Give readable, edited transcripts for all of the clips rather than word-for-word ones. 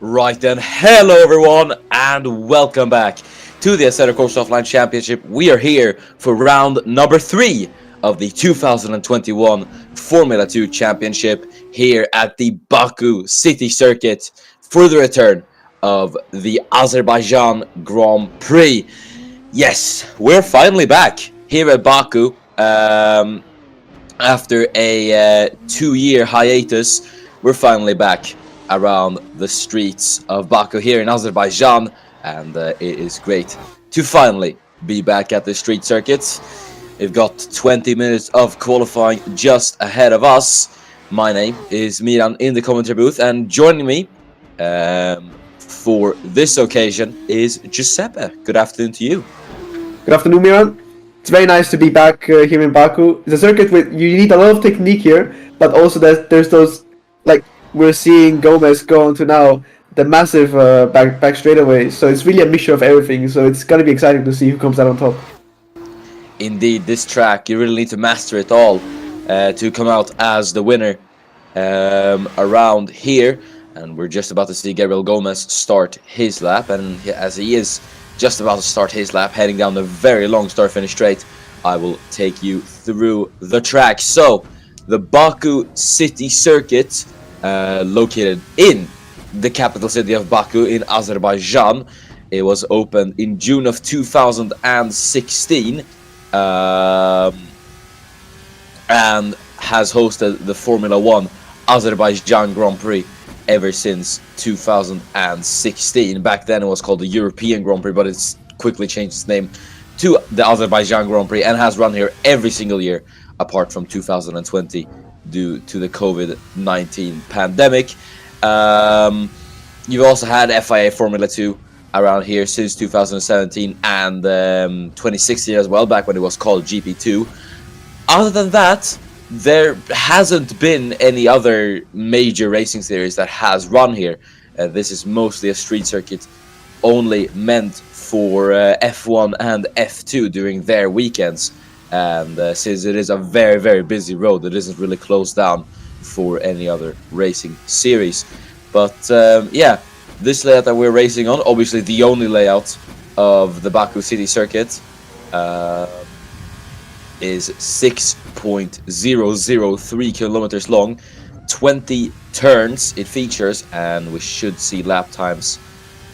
Right then, hello everyone, and welcome back to the Assetto Corsa Offline Championship. We are here for round number 3 of the 2021 Formula 2 Championship here at the Baku City Circuit for the return of the Azerbaijan Grand Prix. Yes, we're finally back here at Baku after a 2-year hiatus. We're finally back around the streets of Baku here in Azerbaijan, and it is great to finally be back at the street circuits. We've got 20 minutes of qualifying just ahead of us. My name is Miran in the commentary booth, and joining me for this occasion is Giuseppe. Good afternoon to you. Good afternoon, Miran. It's very nice to be back here in Baku. It's a circuit with you need a lot of technique here, but also there's those, like we're seeing Gomez go on to now, the massive back straightaways. So it's really a mixture of everything. So it's gonna be exciting to see who comes out on top. Indeed, this track, you really need to master it all to come out as the winner around here. And we're just about to see Gabriel Gomez start his lap, and as he is just about to start his lap, heading down the very long start-finish straight, I will take you through the track. So, the Baku City Circuit, located in the capital city of Baku in Azerbaijan. It was opened in June of 2016 and has hosted the Formula 1 Azerbaijan Grand Prix ever since 2016. Back then it was called the European Grand Prix, but it's quickly changed its name to the Azerbaijan Grand Prix and has run here every single year apart from 2020 due to the COVID-19 pandemic. You've also had FIA Formula 2 around here since 2017 and 2016 as well, back when it was called GP2. Other than that, there hasn't been any other major racing series that has run here. This is mostly a street circuit only meant for F1 and F2 during their weekends. And since it is a very, very busy road, it isn't really closed down for any other racing series. But yeah, this layout that we're racing on, obviously the only layout of the Baku City Circuit, is 6.003 kilometers long, 20 turns it features, and we should see lap times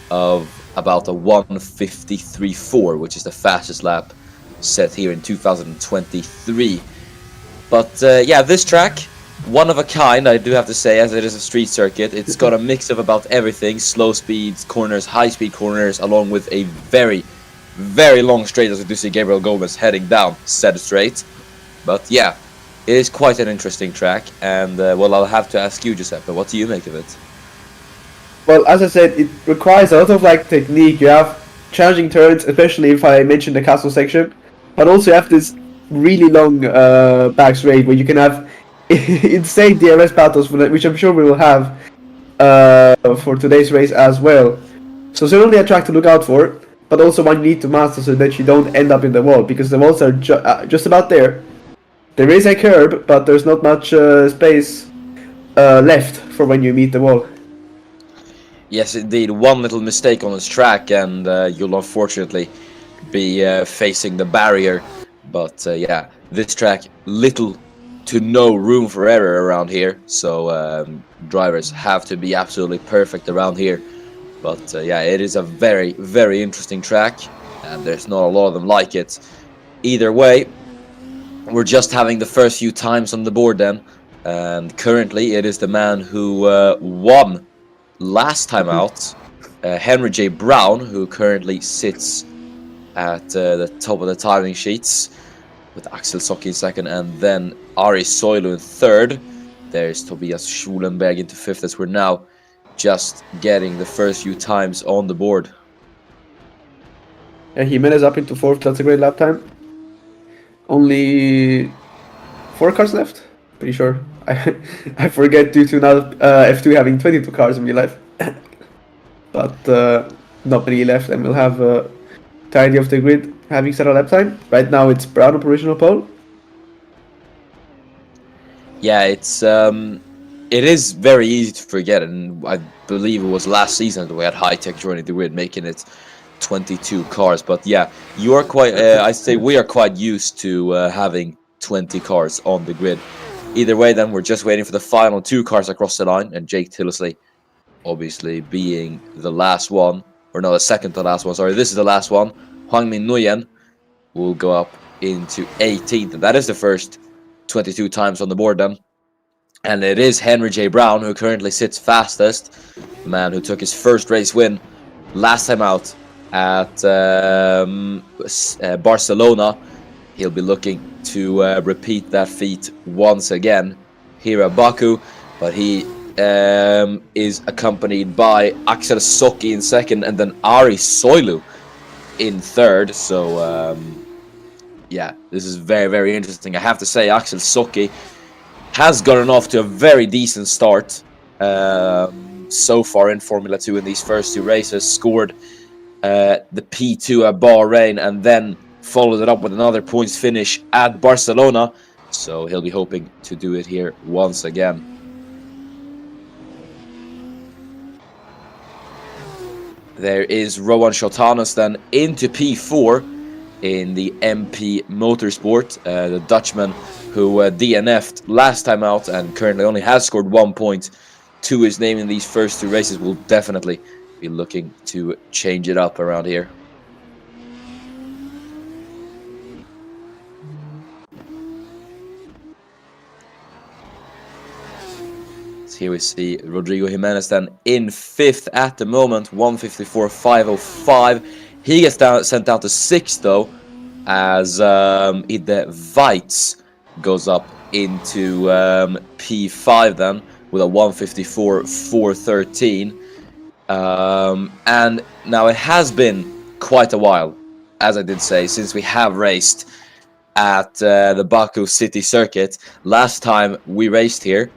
of about a 1:53.4, which is the fastest lap set here in 2023. But yeah, this track, one of a kind, I do have to say, as it is a street circuit. It's got a mix of about everything: slow speeds, corners, high speed corners, along with a very long straight, as we do see Gabriel Gomez heading down said straight. But yeah, it is quite an interesting track, and well, I'll have to ask you, Giuseppe, what do you make of it? Well, as I said, it requires a lot of technique. You have challenging turns, especially if I mentioned the castle section, but also you have this really long back straight where you can have insane DRS battles, which I'm sure we will have for today's race as well. So certainly a track to look out for, but also one you need to master so that you don't end up in the wall, because the walls are just about there. There is a curb, but there's not much space left for when you meet the wall. Yes, indeed. One little mistake on this track, and you'll unfortunately be facing the barrier. But yeah, this track, little to no room for error around here, so drivers have to be absolutely perfect around here. But yeah, it is a very, very interesting track, and there's not a lot of them like it. Either way, we're just having the first few times on the board then, and currently it is the man who won last time out, Henry J. Brown, who currently sits at the top of the timing sheets, with Axel Socki in second, and then Ari Soilu in third. There's Tobias Schulenberg into fifth, as we're now just getting the first few times on the board. Yeah, Jimenez up into fourth. That's a great lap time. Only 4 cars left. Pretty sure. I forget due to now F2 having 22 cars in real life. But not many left, and we'll have tidy of the grid having set a lap time. Right now it's Brown operational pole. Yeah, it's it is very easy to forget, and I believe it was last season that we had High Tech joining the grid, making it 22 cars. But yeah, you are quite. I say we are quite used to having 20 cars on the grid. Either way, then we're just waiting for the final 2 cars across the line, and Jake Tillisley, obviously being the last one, or no, the second to last one. Sorry, this is the last one. Hwang Min Nguyen will go up into 18th, and that is the first 22 times on the board then. And it is Henry J. Brown who currently sits fastest, the man who took his first race win last time out at Barcelona. He'll be looking to repeat that feat once again here at Baku, but he is accompanied by Axel Soki in second and then Ari Soilu in third. So yeah, this is very, very interesting. I have to say, Axel Soki has gotten off to a very decent start so far in Formula 2 in these first 2 races. Scored the P2 at Bahrain and then followed it up with another points finish at Barcelona. So he'll be hoping to do it here once again. There is Rowan Shotanos then into P4 in the MP Motorsport, the Dutchman who DNF'd last time out and currently only has scored 1 point to his name in these first 2 races. Will definitely be looking to change it up around here. So here we see Rodrigo Jimenez then in 5th at the moment, 1:54.505. He gets sent down to 6th though, as Ide Weitz goes up into P5 then with a 1:54.413. And now it has been quite a while, as I did say, since we have raced at the Baku City Circuit. Last time we raced here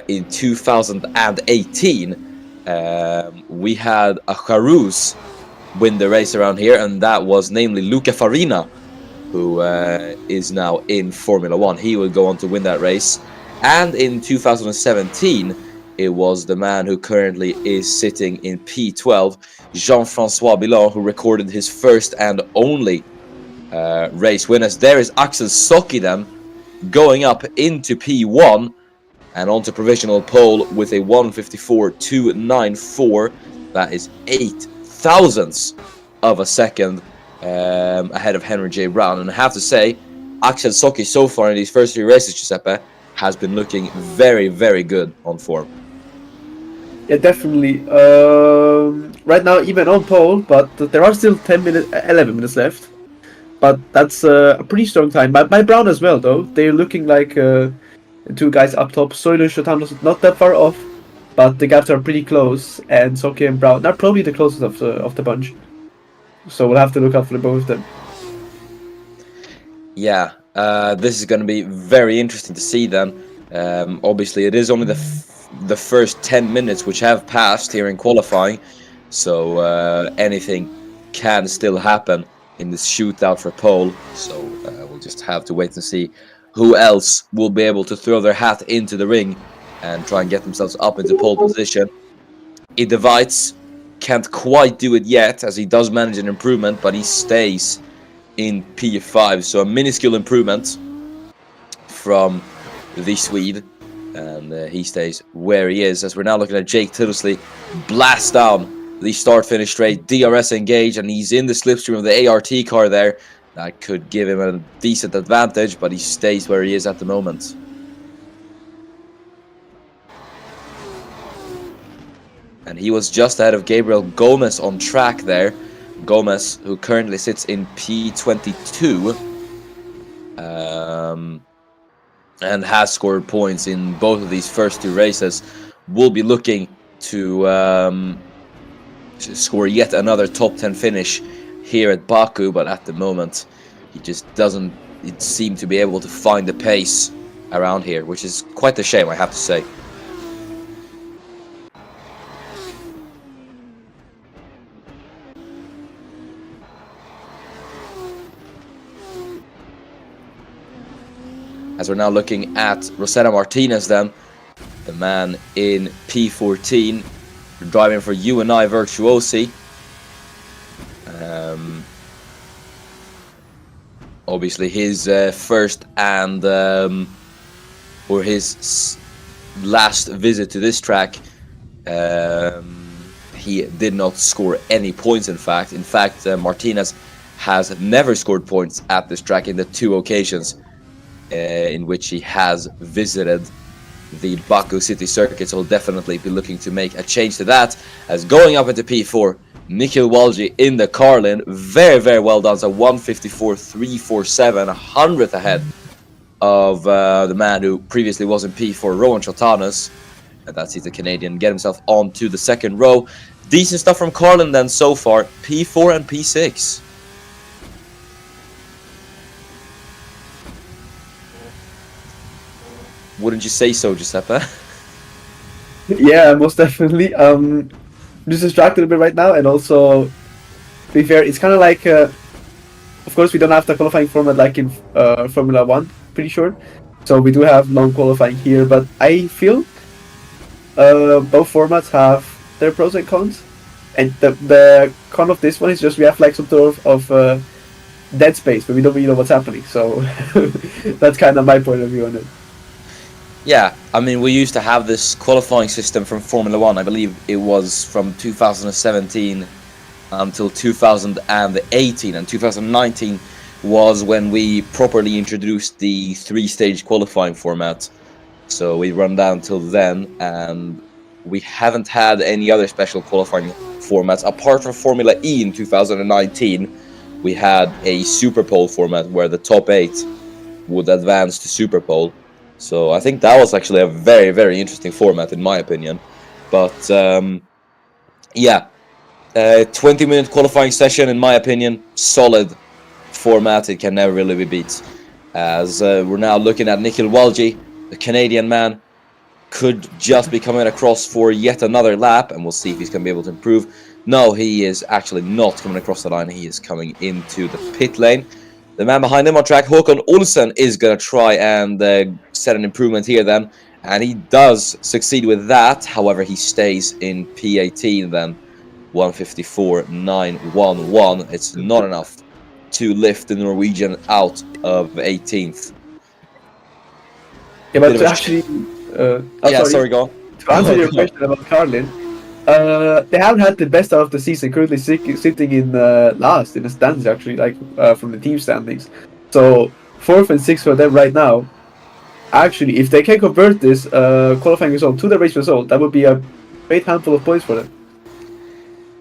in 2018, we had a Charus win the race around here, and that was namely Luca Farina, who is now in Formula 1. He will go on to win that race. And in 2017, it was the man who currently is sitting in P12, Jean-Francois Bilan, who recorded his first and only race win. As there is Axel Soki then going up into P1 and onto provisional pole with a 1:54.294. That is 8 thousandths of a second ahead of Henry J. Brown. And I have to say, Axel Soki so far in these first 3 races, Giuseppe, has been looking very, very good on form. Yeah, definitely. Right now, even on pole, but there are still 11 minutes left. But that's a pretty strong time. By Brown as well, though. They're looking like 2 guys up top. Soilu and Shotanos not that far off, but the gaps are pretty close. And Soki and Brown are probably the closest of the bunch. So we'll have to look out for both of them. Yeah, this is going to be very interesting to see then. Obviously, it is only the first 10 minutes which have passed here in qualifying, so anything can still happen in this shootout for pole. So we'll just have to wait and see who else will be able to throw their hat into the ring and try and get themselves up into pole position. Ide Weitz can't quite do it yet, as he does manage an improvement, but he stays in P5, so a minuscule improvement from the Swede, and he stays where he is. As we're now looking at Jake Tillisley blast down the start-finish straight, DRS engage, and he's in the slipstream of the ART car there. That could give him a decent advantage, but he stays where he is at the moment. And he was just ahead of Gabriel Gomez on track there. Gomez, who currently sits in P22, and has scored points in both of these first 2 races, will be looking to score yet another top 10 finish here at Baku, but at the moment he just doesn't seem to be able to find the pace around here, which is quite a shame, I have to say. As we're now looking at Rosetta Martinez then, the man in P14, driving for UNI Virtuosi. Obviously his first and or his last visit to this track, he did not score any points. In fact, Martinez has never scored points at this track in the 2 occasions in which he has visited the Baku city circuit. So he'll definitely be looking to make a change to that. As going up into P4, Nikhil Walji in the Carlin, very, very well done. So 154.347, 100th ahead of the man who previously was in P4, Rowan Chotanus. And that's the Canadian, get himself onto the second row. Decent stuff from Carlin then so far, P4 and P6. Wouldn't you say so, Giuseppe? Yeah, most definitely. Just distracted a bit right now, and also, to be fair, it's kind of like, of course, we don't have the qualifying format like in Formula 1, pretty sure. So we do have long qualifying here, but I feel both formats have their pros and cons. And the con of this one is just we have like some sort of dead space, but we don't really know what's happening. So that's kind of my point of view on it. Yeah, I mean, we used to have this qualifying system from Formula 1. I believe it was from 2017 until 2018, and 2019 was when we properly introduced the 3-stage qualifying format. So we run down till then, and we haven't had any other special qualifying formats apart from Formula E in 2019. We had a Super Pole format where the top 8 would advance to Super Pole. So I think that was actually a very, very interesting format in my opinion. But yeah, 20-minute qualifying session in my opinion, solid format. It can never really be beat. As we're now looking at Nikhil Walji, the Canadian man, could just be coming across for yet another lap, and we'll see if he's going to be able to improve. No, he is actually not coming across the line. He is coming into the pit lane. The man behind him on track, Håkon Olsen, is going to try and set an improvement here then. And he does succeed with that. However, he stays in P18 then. 154.911. It's not enough to lift the Norwegian out of 18th. Yeah, but to actually... sorry, go on. To answer your question about Carlin, they haven't had the best out of the season, currently sitting in last in the standings actually, like from the team standings. So 4th and 6th for them right now. Actually, if they can convert this qualifying result to the race result, that would be a great handful of points for them.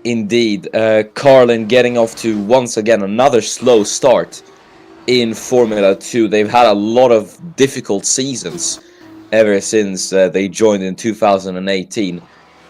Indeed, Carlin getting off to once again another slow start in Formula 2. They've had a lot of difficult seasons ever since they joined in 2018.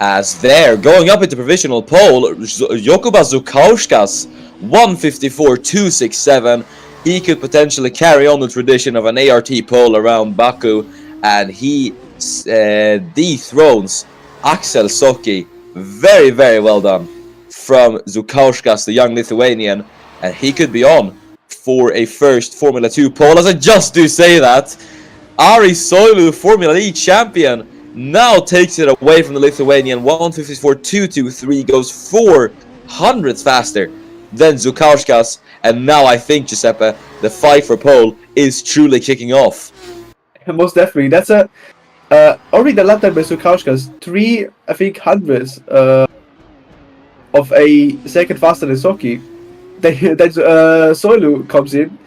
As they're going up into provisional pole, Jokubas Zukauskas, 154.267. He could potentially carry on the tradition of an ART pole around Baku, and he dethrones Axel Soki. Very, very well done from Zukauskas, the young Lithuanian, and he could be on for a first Formula 2 pole. As I just do say that, Ari Soilu, Formula E champion, now takes it away from the Lithuanian. 154.223, goes 400ths faster than Zukauskas. And now I think, Giuseppe, the fight for pole is truly kicking off. Most definitely. That's already the lap time by Zukauskas, 3, I think, hundredths of a second faster than Soki. Then Soilu comes in,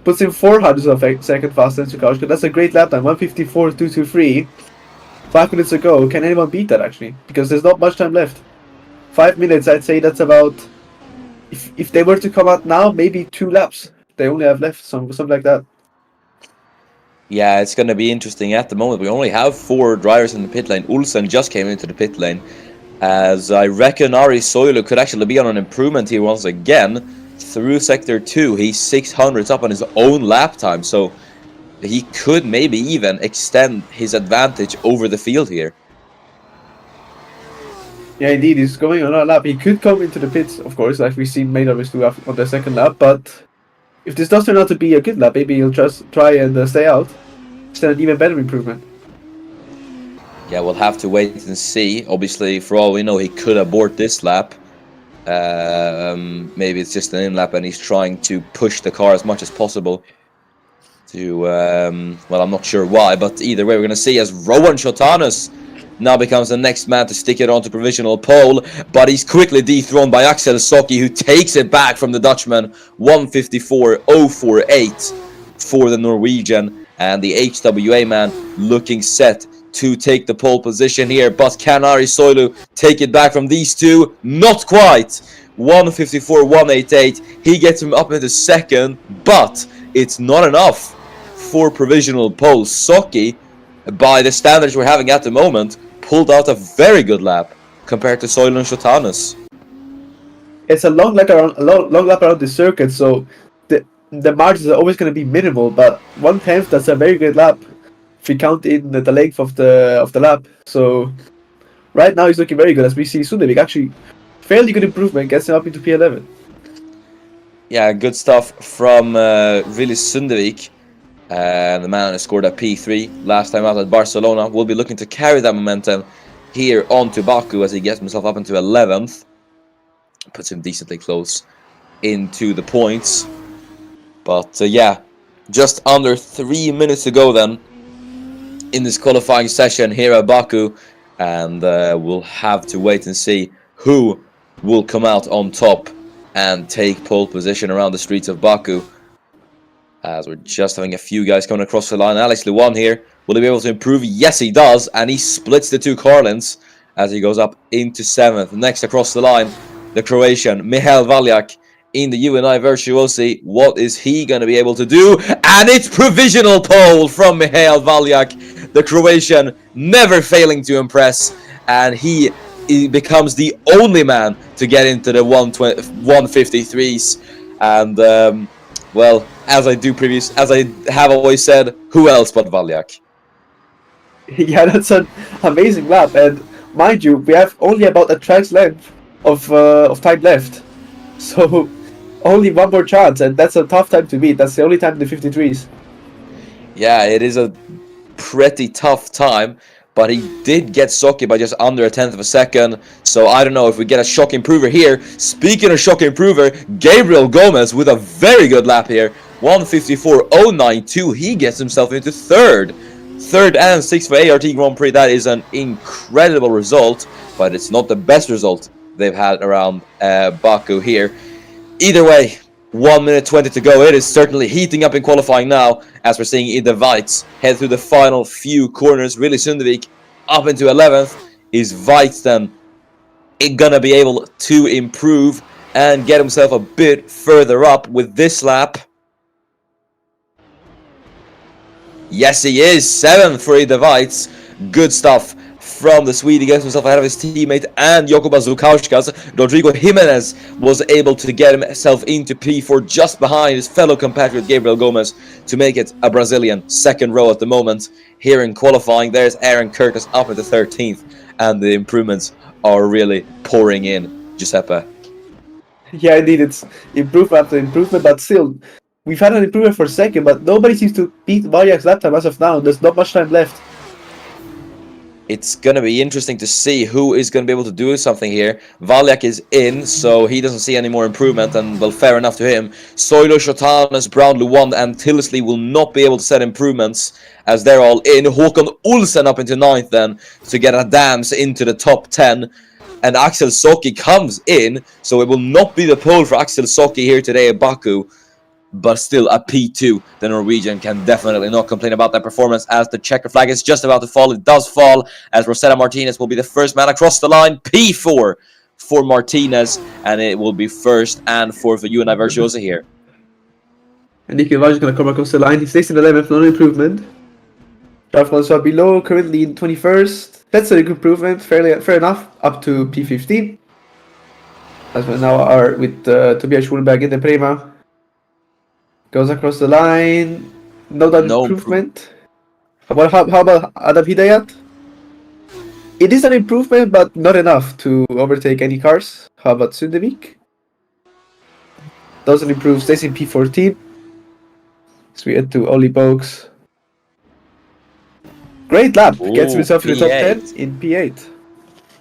puts in 400ths of a second faster than Zukauskas. That's a great lap time, 154.223. 5 minutes ago. Can anyone beat that actually? Because there's not much time left. 5 minutes, I'd say that's about... If they were to come out now, maybe 2 laps they only have left, something like that. Yeah, it's going to be interesting at the moment. We only have 4 drivers in the pit lane. Ulsen just came into the pit lane. As I reckon Ari Soilu could actually be on an improvement here once again. Through Sector 2, he's 600ths up on his own lap time. So he could maybe even extend his advantage over the field here. Yeah, indeed, he's going on a lap. He could come into the pits, of course, like we've seen Maidorvis do on the second lap, but if this does turn out to be a good lap, maybe he'll just try and stay out. It's an even better improvement. Yeah, we'll have to wait and see. Obviously, for all we know, he could abort this lap. Maybe it's just an in-lap and he's trying to push the car as much as possible to, well, I'm not sure why, but either way, we're going to see as Rowan Shotanus now becomes the next man to stick it onto provisional pole, but he's quickly dethroned by Axel Socki, who takes it back from the Dutchman. 154.048 for the Norwegian, and the HWA man looking set to take the pole position here, but can Ari Soilu take it back from these two? Not quite. 154.188. He gets him up into second, but it's not enough for provisional pole. Socki, by the standards we're having at the moment, pulled out a very good lap compared to Soilu and Shotanus. It's a long lap around the circuit, so the margins are always going to be minimal. But 1/10, that's a very good lap if you count in the length of the lap. So right now he's looking very good, as we see Sundevik actually fairly good improvement, gets him up into P11. Yeah, good stuff from really Sundevik. The man who scored a P3 last time out at Barcelona will be looking to carry that momentum here onto Baku as he gets himself up into 11th. Puts him decently close into the points. But yeah, just under 3 minutes to go then in this qualifying session here at Baku. And we'll have to wait and see who will come out on top and take pole position around the streets of Baku. As we're just having a few guys coming across the line. Alex Luan here. Will he be able to improve? Yes, he does. And he splits the two Carlins as he goes up into 7th. Next across the line, the Croatian, Mihail Valjak in the UNI Virtuosi. What is he going to be able to do? And it's provisional pole from Mihail Valjak. The Croatian never failing to impress. And he becomes the only man to get into the 153s. And, well, as I have always said, who else but Valjak? Yeah, that's an amazing lap, and mind you, we have only about a track's length of time left, so only one more chance, and that's a tough time to beat. That's the only time in the 53s. Yeah, it is a pretty tough time, but he did get Socki by just under a tenth of a second, so I don't know if we get a shock improver here. Speaking of shock improver, Gabriel Gomez with a very good lap here. 154.092. He gets himself into third and sixth for ART Grand Prix. That is an incredible result, but it's not the best result they've had around Baku here. Either way, 1 minute 20 to go. It is certainly heating up in qualifying now, as we're seeing Ida Weitz head through the final few corners. Really Sundevik up into 11th. Is Weitz then gonna be able to improve and get himself a bit further up with this lap? Yes, he is. 7th for Ida Weitz. Good stuff from the Swede. He gets himself ahead of his teammate and Jakubas Lukauskas. Rodrigo Jimenez was able to get himself into P4 just behind his fellow compatriot Gabriel Gomez to make it a Brazilian second row at the moment. Here in qualifying, there's Aaron Curtis up at the 13th, and the improvements are really pouring in. Giuseppe. Yeah, indeed, it's improvement after improvement, but still, we've had an improvement for second, but nobody seems to beat Valjak's lap time as of now. There's not much time left. It's going to be interesting to see who is going to be able to do something here. Valjak is in, so he doesn't see any more improvement, and well, fair enough to him. Soilu, Shotanus, Brown, Luan, and Tilsley will not be able to set improvements as they're all in. Håkon Olsen up into 9th then to get a dance into the top 10. And Axel Socki comes in, so it will not be the pole for Axel Socki here today at Baku. But still a P2. The Norwegian can definitely not complain about that performance, as the checker flag is just about to fall. It does fall, as Rosetta Martinez will be the first man across the line. P4 for Martinez, and it will be first and fourth for UNI Virtuosa here. And Nicky Vaj is going to come across the line. He stays in 11th, no improvement. Ralph Francois below, currently in 21st. That's a good improvement, fair enough, up to P15. As we now are with Tobias Schulenberg in the Prima. Goes across the line. No improvement. How about Adam Hidayat? It is an improvement, but not enough to overtake any cars. How about Sundevik? Doesn't improve, stays in P14. So we head to Oli Bogues. Great lap. Gets Ooh, himself in the top 10 P8. in P8.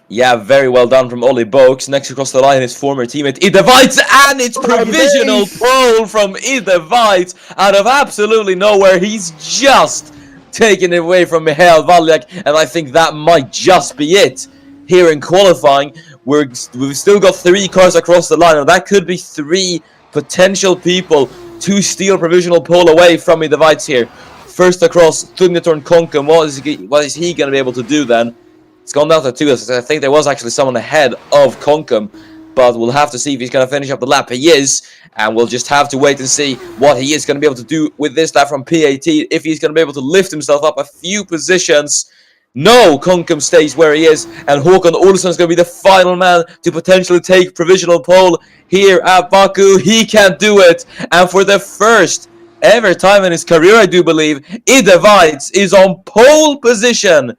Yeah, very well done from Ollie Boaks. Next across the line, his former teammate Idevites, and it's provisional pole from Idevites out of absolutely nowhere. He's just taken it away from Michael Valyak, and I think that might just be it. Here in qualifying, we've still got 3 cars across the line, and that could be 3 potential people to steal provisional pole away from Idevites here. First across, Thugnatorn Konkum. What is he going to be able to do then? It's gone down to 2. I think there was actually someone ahead of Konkum, but we'll have to see if he's going to finish up the lap. He is, and we'll just have to wait and see what he is going to be able to do with this lap from P18, if he's going to be able to lift himself up a few positions. No, Konkum stays where he is, and Håkon Olsson is going to be the final man to potentially take provisional pole here at Baku. He can't do it, and for the first ever time in his career, I do believe, Idevites is on pole position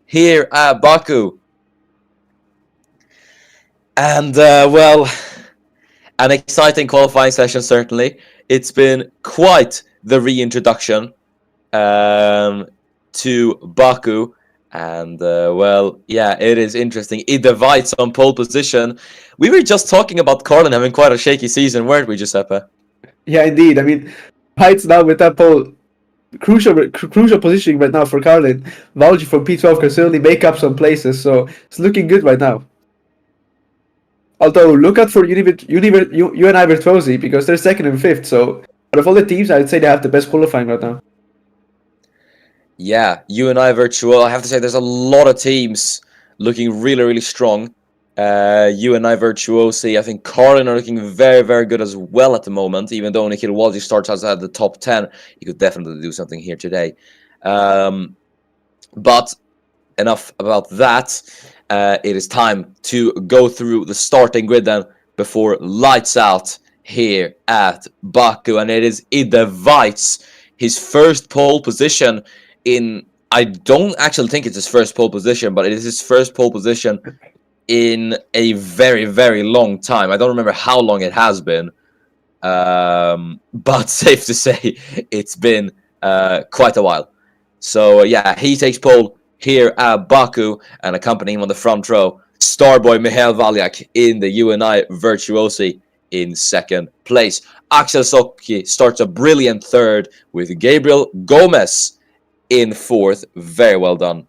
here at Baku. And, well, an exciting qualifying session, certainly. It's been quite the reintroduction to Baku. And, well, yeah, it is interesting. Idevites on pole position. We were just talking about Carlin having quite a shaky season, weren't we, Giuseppe? Yeah, indeed. I mean, Heights now with that pole. Crucial positioning right now for Carlin. Valji from P12 can certainly make up some places, so it's looking good right now. Although, look out for UNI Virtuosi, because they're 2nd and 5th, so out of all the teams, I'd say they have the best qualifying right now. Yeah, UNI Virtuosi. I have to say, there's a lot of teams looking really, really strong. UNI Virtuosi, I think Carlin are looking very, very good as well at the moment. Even though Nikhil Walji starts outside the top 10, he could definitely do something here today. But enough about that. It is time to go through the starting grid then before lights out here at Baku. And it is Idevites, his first pole position in... I don't actually think it's his first pole position, but it is his first pole position in a very, very long time. I don't remember how long it has been, but safe to say it's been quite a while. So yeah, he takes pole here at Baku, and accompanying him on the front row, Starboy Michael Valyak in the UNI Virtuosi in 2nd place. Axel Socki starts a brilliant 3rd with Gabriel Gomez in 4th. Very well done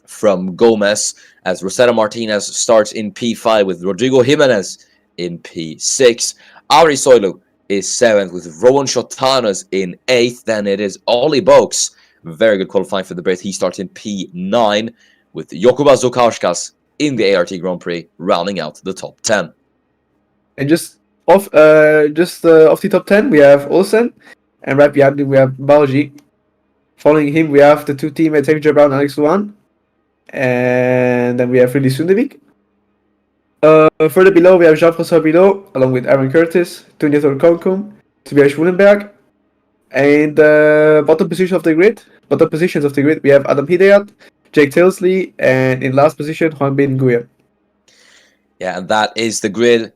from Gomez, as Rosetta Martinez starts in P5 with Rodrigo Jimenez in P6. Ari Soilu is 7th with Rowan Shotanos in 8th. Then it is Ollie Boaks. Very good qualifying for the Brit. He starts in P9 with Jokuba Zukauskas in the ART Grand Prix, rounding out the top 10. And just off the top 10, we have Olsen, and right behind him we have Balji. Following him, we have the 2 teammates, Xavier Brown and Alex Luan. And then we have Rudy Sundevik. Further below, we have Jean-François Bidot, along with Aaron Curtis, Thugnatorn Konkum, Tobias Schwulenberg. And bottom positions of the grid, we have Adam Hidayat, Jake Tilsley, and in last position, Juan Bin Nguyen. Yeah, and that is the grid.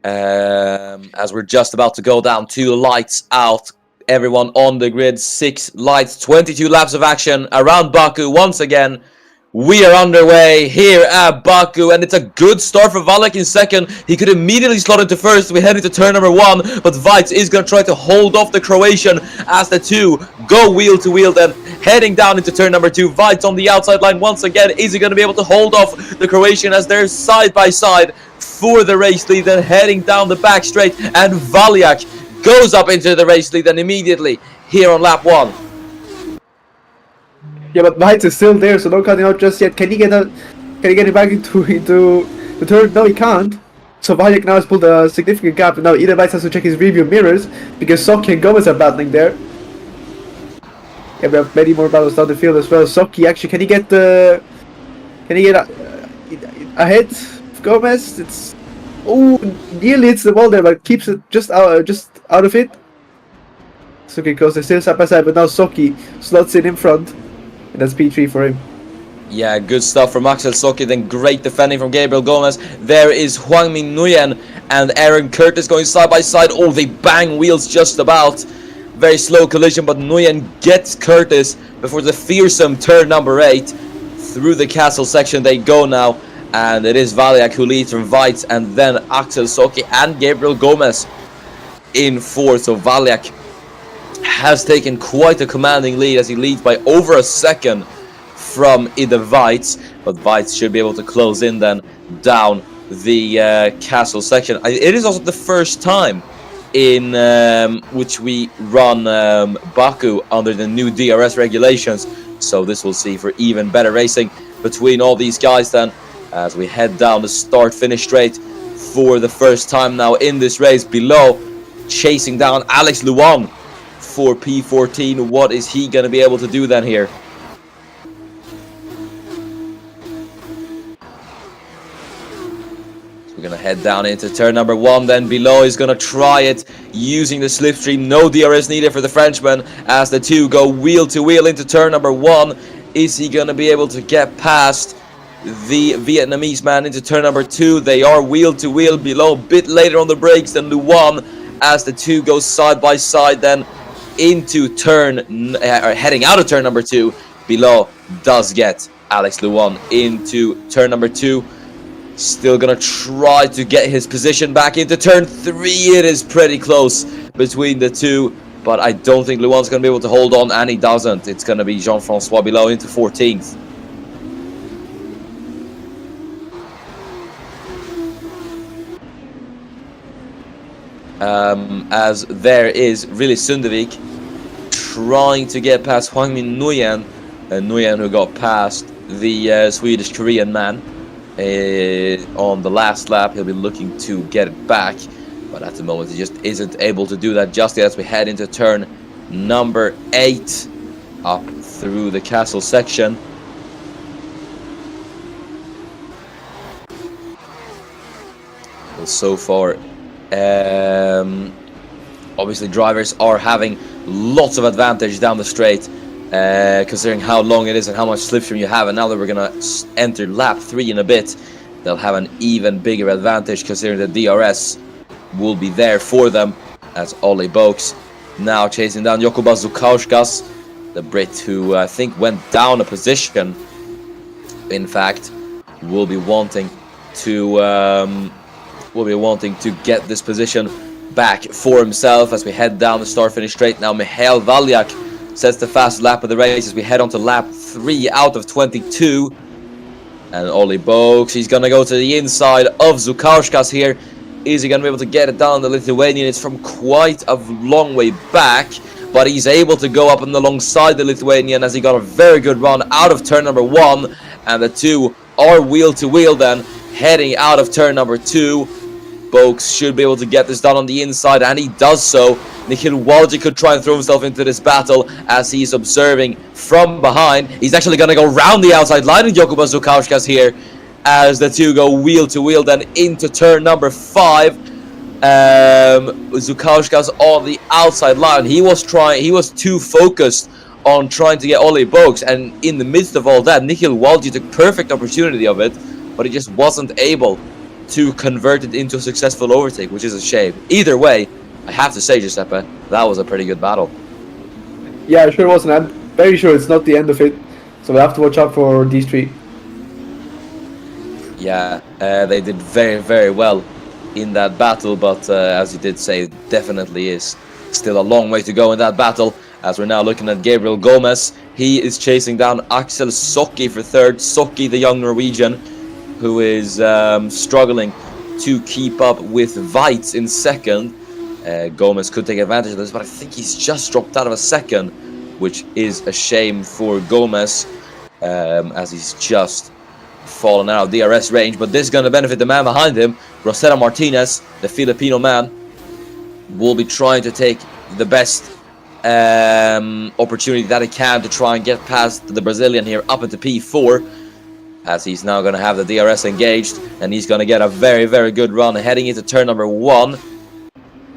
As we're just about to go down to lights out. Everyone on the grid, 6 lights, 22 laps of action around Baku once again. We are underway here at Baku, and it's a good start for Valek in 2nd. He could immediately slot into 1st. We head into turn number 1, but Vites is going to try to hold off the Croatian as the 2 go wheel to wheel, then heading down into turn number 2. Vites on the outside line once again. Is he going to be able to hold off the Croatian as they're side by side for the race lead, then heading down the back straight, and Valyak goes up into the race lead then immediately here on lap 1. Yeah, but Vites is still there, so don't cut him out just yet. Can he get it back into the turn? No, he can't. So Valyak now has pulled a significant gap, and now either Vites has to check his rearview mirrors because Socki and Gomez are battling there. Yeah, we have many more battles down the field as well. Socki actually, can he get ahead of Gomez? It's nearly hits the wall there, but keeps it just out of it. It's looking close. They're still side by side, but now Socki slots in front, and that's P3 for him. Yeah, good stuff from Axel Socki, then great defending from Gabriel Gomez. There is Juan Min Nguyen and Aaron Curtis going side by side. Oh, they bang wheels just about. very slow collision, but Nguyen gets Curtis before the fearsome turn number 8. Through the castle section they go now, and it is Valiak who leads from Weitz, and then Axel Soki and Gabriel Gomez in 4th. So Valiak has taken quite a commanding lead as he leads by over a second from Ida Weitz, but Weitz should be able to close in then down the castle section. It is also the first time in which we run Baku under the new DRS regulations, so this will see for even better racing between all these guys then as we head down the start-finish straight for the first time now in this race. Below, chasing down Alex Luan for P14. What is he going to be able to do then here? We're going to head down into turn number 1. Then Below is going to try it using the slipstream. No DRS needed for the Frenchman as the two go wheel to wheel into turn number 1. Is he going to be able to get past the Vietnamese man into turn number 2? They are wheel to wheel. Below a bit later on the brakes than Luan as the two go side by side then into heading out of turn number 2. Below does get Alex Luan into turn number 2. Still gonna try to get his position back into turn 3. It is pretty close between the two, but I don't think Luan's gonna be able to hold on, and he doesn't. It's gonna be Jean-Francois Below into 14th. As there is really Sundevik trying to get past Hwang Min Nguyen, Nguyen who got past the Swedish-Korean man on the last lap. He'll be looking to get it back, but at the moment he just isn't able to do that just yet as we head into turn number 8 up through the castle section. Well, so far obviously drivers are having lots of advantage down the straight, considering how long it is and how much slipstream you have. And now that we're gonna enter lap 3 in a bit, they'll have an even bigger advantage considering the DRS will be there for them, as Ollie Boaks now chasing down Jokubas Zukauskas, the Brit who I think went down a position. In fact, will be wanting to get this position back for himself as we head down the start-finish straight. Now Michael Valiak sets the fastest lap of the race as we head on to lap 3 out of 22. And Ollie Boaks, he's going to go to the inside of Zukauskas here. Is he going to be able to get it down? The Lithuanian is from quite a long way back, but he's able to go up and alongside the Lithuanian as he got a very good run out of turn number 1. And the two are wheel to wheel then, heading out of turn number 2. Boaks should be able to get this done on the inside, and he does so. Nikhil Walji could try and throw himself into this battle as he's observing from behind. He's actually going to go round the outside line in Jokubas Zukauskas here as the two go wheel to wheel then into turn number 5. Zukauskas on the outside line. He was too focused on trying to get Ollie Boaks, and in the midst of all that, Nikhil Walji took perfect opportunity of it, but he just wasn't able to convert it into a successful overtake, which is a shame. Either way, I have to say, Giuseppe, that was a pretty good battle. Yeah, it sure was, and I'm very sure it's not the end of it, so we'll have to watch out for these three. Yeah, they did very, very well in that battle, but as you did say, definitely is still a long way to go in that battle, as we're now looking at Gabriel Gomez. He is chasing down Axel Soki for 3rd. Soki, the young Norwegian, who is struggling to keep up with Weitz in 2nd. Gomez could take advantage of this, but I think he's just dropped out of a 2nd, which is a shame for Gomez, as he's just fallen out of DRS range. But this is going to benefit the man behind him. Rosetta Martinez, the Filipino man, will be trying to take the best opportunity that he can to try and get past the Brazilian here up into P4, as he's now going to have the DRS engaged, and he's going to get a very, very good run heading into turn number 1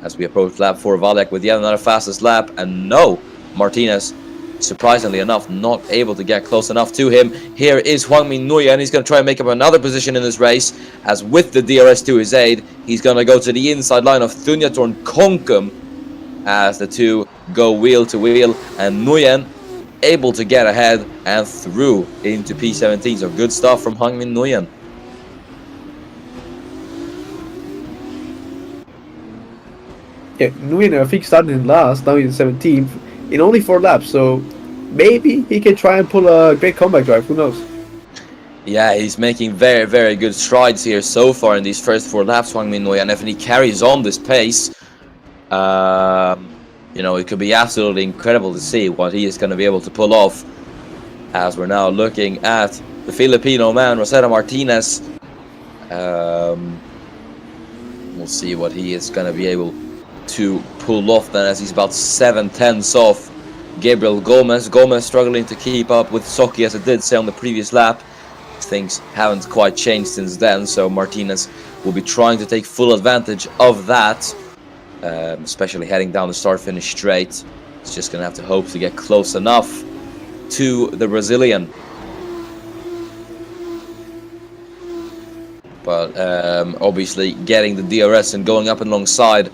as we approach lap 4. Valiak with yet another fastest lap, and no, Martinez, surprisingly enough, not able to get close enough to him. Here is Hwang Min Nguyen, and he's going to try and make up another position in this race, as with the DRS to his aid, he's going to go to the inside line of Thunyatorn Konkum, as the two go wheel to wheel, and Nguyen able to get ahead and through into P17. So good stuff from Hangmin Nguyen. Yeah, Nguyen, I think, started in last, now he's 17th, in only 4 laps, so maybe he can try and pull a great comeback drive, who knows? Yeah, he's making very, very good strides here so far in these first 4 laps, Hwang Min Wei, and if he carries on this pace, you know, it could be absolutely incredible to see what he is going to be able to pull off. As we're now looking at the Filipino man, Rosetta Martinez. We'll see what he is going to be able to pull off then, as he's about 7/10 off Gabriel Gomez. Gomez struggling to keep up with Soki, as it did say on the previous lap. Things haven't quite changed since then, so Martinez will be trying to take full advantage of that, especially heading down the start-finish straight. He's just going to have to hope to get close enough to the Brazilian. But obviously getting the DRS and going up and alongside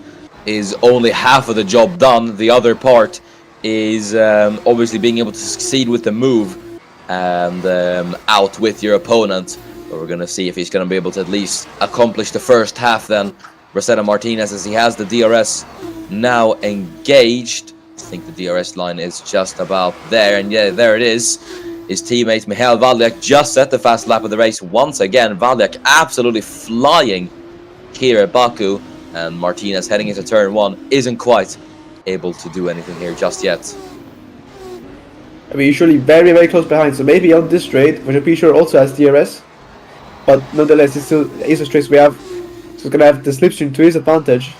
is only half of the job done. The other part is obviously being able to succeed with the move and out with your opponent. But we're going to see if he's going to be able to at least accomplish the first half then. Rosetta Martinez, as he has the DRS now engaged. I think the DRS line is just about there, and yeah, there it is. His teammate Michael Valiak just set the fast lap of the race once again. Valiak absolutely flying here at Baku, and Martinez heading into turn 1 isn't quite able to do anything here just yet. I mean, usually very, very close behind, so maybe on this straight, which I'm pretty sure also has DRS, but nonetheless, it's still a straight we have, so he's gonna have the slipstream to his advantage.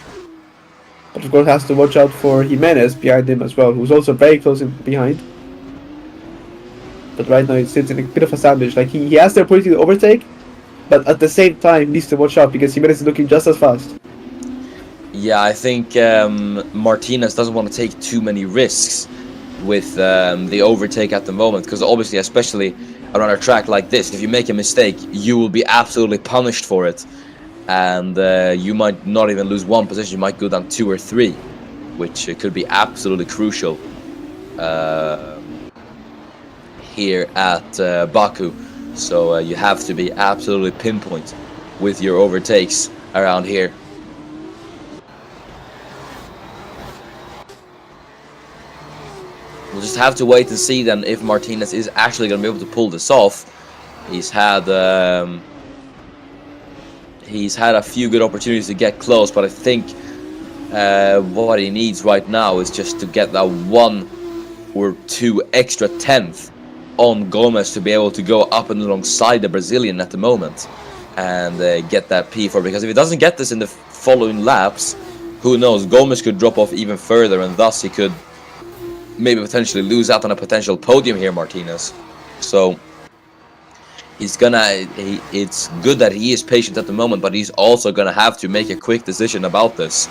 But of course, has to watch out for Jimenez behind him as well, who's also very close in behind. But right now, he sits in a bit of a sandwich. Like, he has the opportunity to overtake, but at the same time, needs to watch out because Jimenez is looking just as fast. Yeah, I think Martinez doesn't want to take too many risks with the overtake at the moment, because obviously, especially around a track like this, if you make a mistake, you will be absolutely punished for it, and you might not even lose 1 position, you might go down 2 or 3, which could be absolutely crucial here at Baku. So you have to be absolutely pinpoint with your overtakes around here. We'll just have to wait and see then if Martinez is actually going to be able to pull this off. He's had a few good opportunities to get close, but I think what he needs right now is just to get that 1 or 2 extra tenth on Gomez to be able to go up and alongside the Brazilian at the moment and get that P4, because if he doesn't get this in the following laps, who knows, Gomez could drop off even further, and thus he could maybe potentially lose out on a potential podium here, Martinez. So it's good that he is patient at the moment, but he's also gonna have to make a quick decision about this.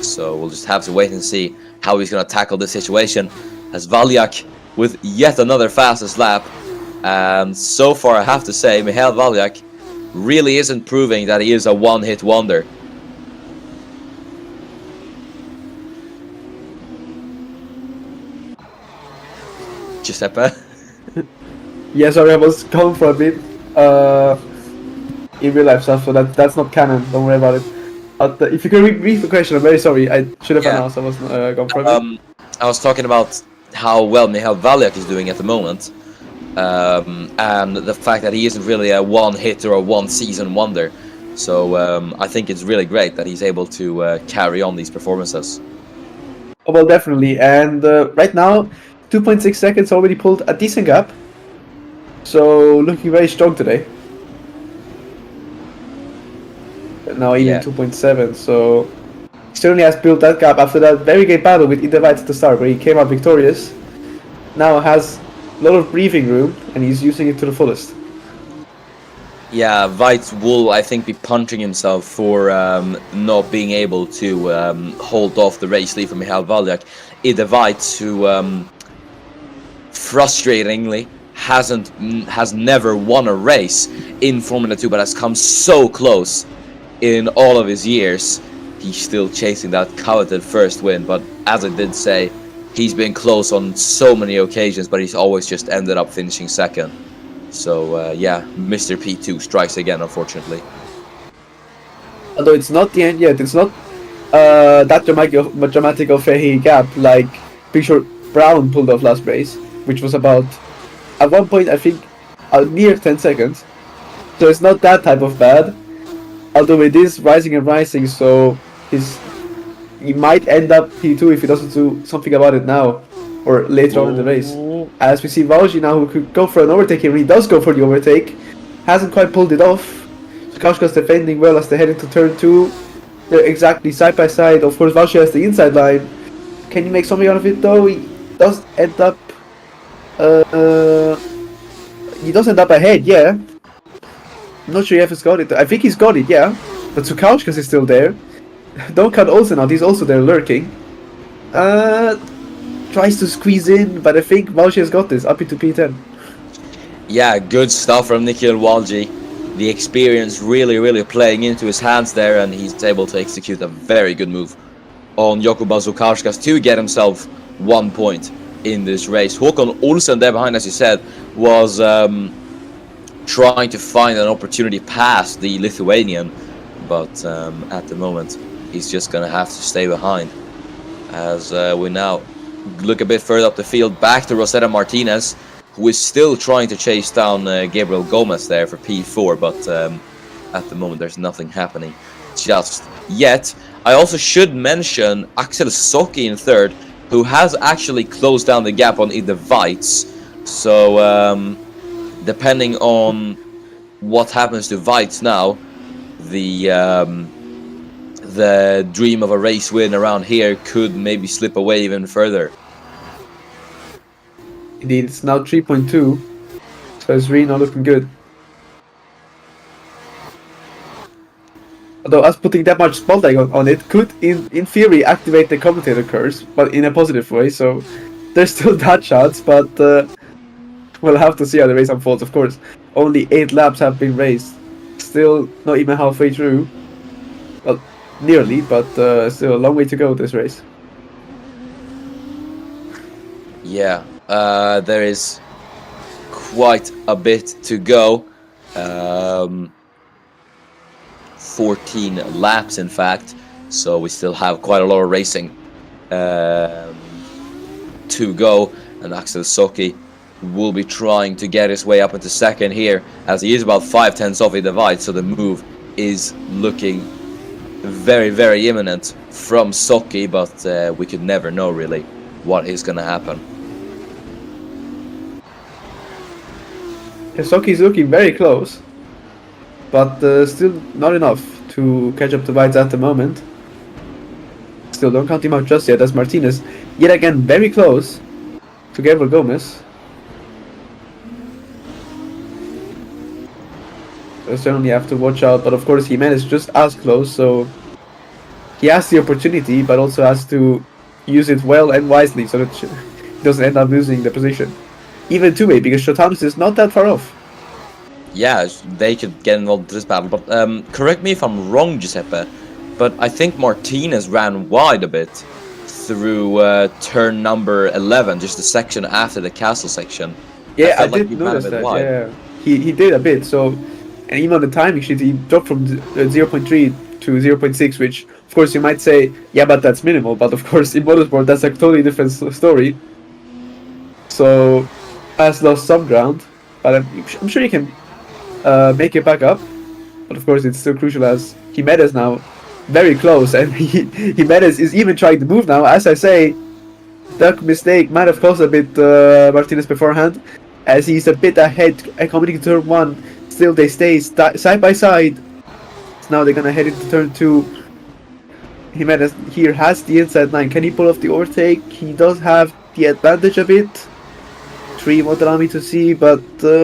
So we'll just have to wait and see how he's gonna tackle this situation, as Valiak with yet another fastest lap. And so far, I have to say, Michael Valiak really isn't proving that he is a one-hit wonder. Giuseppe? Yeah, sorry, I was gone for a bit in real life stuff, so that's not canon, don't worry about it. But if you can read the question, I'm very sorry, I should have announced I was gone for a bit. I was talking about how well Michael Valiak is doing at the moment, and the fact that he isn't really a one-hit or a one-season wonder. So I think it's really great that he's able to carry on these performances. Oh, well, definitely, and right now, 2.6 seconds already pulled a decent gap, so looking very strong today. Now even 2.7, so certainly has built that gap after that very great battle with Intervites at the start, where he came out victorious. Now has a lot of breathing room, and he's using it to the fullest. Yeah, Weitz will, I think, be punching himself for not being able to hold off the race lead from Michael Valiak. Weitz, who frustratingly has never won a race in Formula 2, but has come so close in all of his years. He's still chasing that coveted first win, but as I did say, he's been close on so many occasions, but he's always just ended up finishing second. So yeah, Mr. P2 strikes again, unfortunately. Although it's not the end yet, it's not that dramatic of a gap like Picture Brown pulled off last race, which was about, at one point I think, near 10 seconds. So it's not that type of bad. Although it is rising and rising, so he might end up P2 if he doesn't do something about it now or later on in the race. As we see Valji now, who could go for an overtake here, he does go for the overtake, hasn't quite pulled it off. Sukashka's defending well as they head into turn 2. They're exactly side by side. Of course, Valji has the inside line. Can he make something out of it though? He does end up ahead, yeah. I'm not sure if he's got it. I think he's got it, yeah. But Sukashkas is still there. Don't count Olsen out, he's also there lurking. Tries to squeeze in, but I think Valji has got this, up into P10. Yeah, good stuff from Nikhil Walji. The experience really playing into his hands there, and he's able to execute a very good move on Jakuba Zukarskas to get himself 1 point in this race. Håkon Olsen there behind, as you said, was trying to find an opportunity past the Lithuanian, but at the moment he's just gonna have to stay behind. As we now look a bit further up the field, back to Rosetta Martinez, who is still trying to chase down Gabriel Gomez there for P4, but at the moment there's nothing happening just yet. I also should mention Axel Soki in third, who has actually closed down the gap on Ide Weitz. So depending on what happens to Weitz now, the dream of a race win around here could maybe slip away even further. Indeed, it's now 3.2, so it's really not looking good. Although us putting that much spotlight on it could, in theory, activate the commentator curse, but in a positive way, so there's still that chance, but we'll have to see how the race unfolds. Of course, only 8 laps have been raced, still not even halfway through. Well, nearly, but still a long way to go this race. Yeah, there is quite a bit to go. 14 laps, in fact, so we still have quite a lot of racing to go, and Axel Soki will be trying to get his way up into second here, as he is about 5/10 off Ide Weitz, so the move is looking very imminent from Soki, but we could never know really what is going to happen. Soki is looking very close, but still not enough to catch up to Weitz at the moment. Still, don't count him out just yet, as Martinez, yet again, very close to Gabriel Gomez. So certainly have to watch out, but of course Jimenez just as close, so he has the opportunity, but also has to use it well and wisely so that he doesn't end up losing the position. Even two-way, because Shotamis is not that far off. Yeah, they could get involved in this battle, but correct me if I'm wrong, Giuseppe, but I think Martinez ran wide a bit through turn number 11, just the section after the castle section. Yeah, I did notice that, yeah. He did a bit, so, and even on the timing sheet, he dropped from 0.3 to 0.6, which, of course, you might say, yeah, but that's minimal, but of course, in motorsport, that's a totally different story. So, has lost some ground, but I'm sure he can make it back up. But of course, it's still crucial as Jimenez now very close, and Jimenez is even trying to move now. As I say, that mistake might have cost a bit Martinez beforehand, as he's a bit ahead coming into turn 1. Still, they stay side by side. So now they're gonna head into turn 2. Jimenez here has the inside line. Can he pull off the overtake? He does have the advantage a bit. 3 won't allow me to see, but I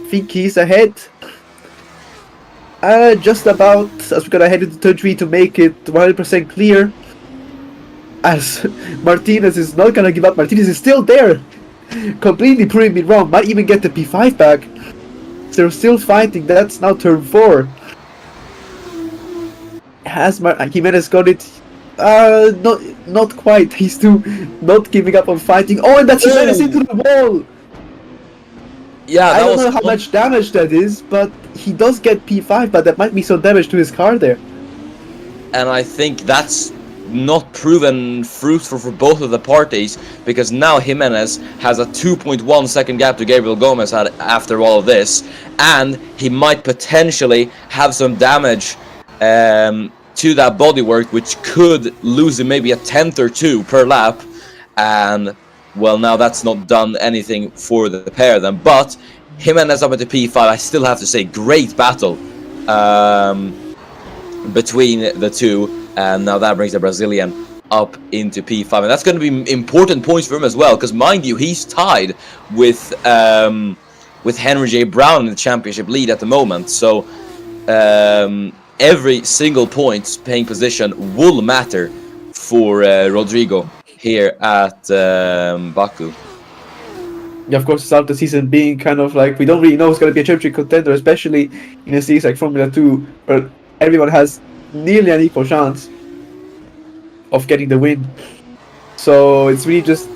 think he's ahead. Just about, as we're gonna head into turn 3 to make it 100% clear. As Martinez is not gonna give up. Martinez is still there, completely proving me wrong. Might even get the P5 back. So they're still fighting. That's now turn 4. Has Jimenez got it? Not quite. He's still not giving up on fighting. Oh, and that's Jimenez into the wall. Yeah, I that don't was know how much damage that is, but he does get P5, but that might be some damage to his car there. and I think that's not proven fruitful for both of the parties, because now Jimenez has a 2.1 second gap to Gabriel Gomez after all of this, and he might potentially have some damage to that bodywork, which could lose him maybe a tenth or two per lap, and well, now that's not done anything for the pair then. But Jimenez up into P5, I still have to say, great battle between the two, and now that brings the Brazilian up into P5, and that's going to be important points for him as well, because mind you, he's tied with Henry J. Brown in the championship lead at the moment, so every single point paying position will matter for Rodrigo here at Baku. Yeah, of course, start the season being kind of like we don't really know who's going to be a championship contender, especially in a series like Formula 2, where everyone has nearly an equal chance of getting the win. So it's really just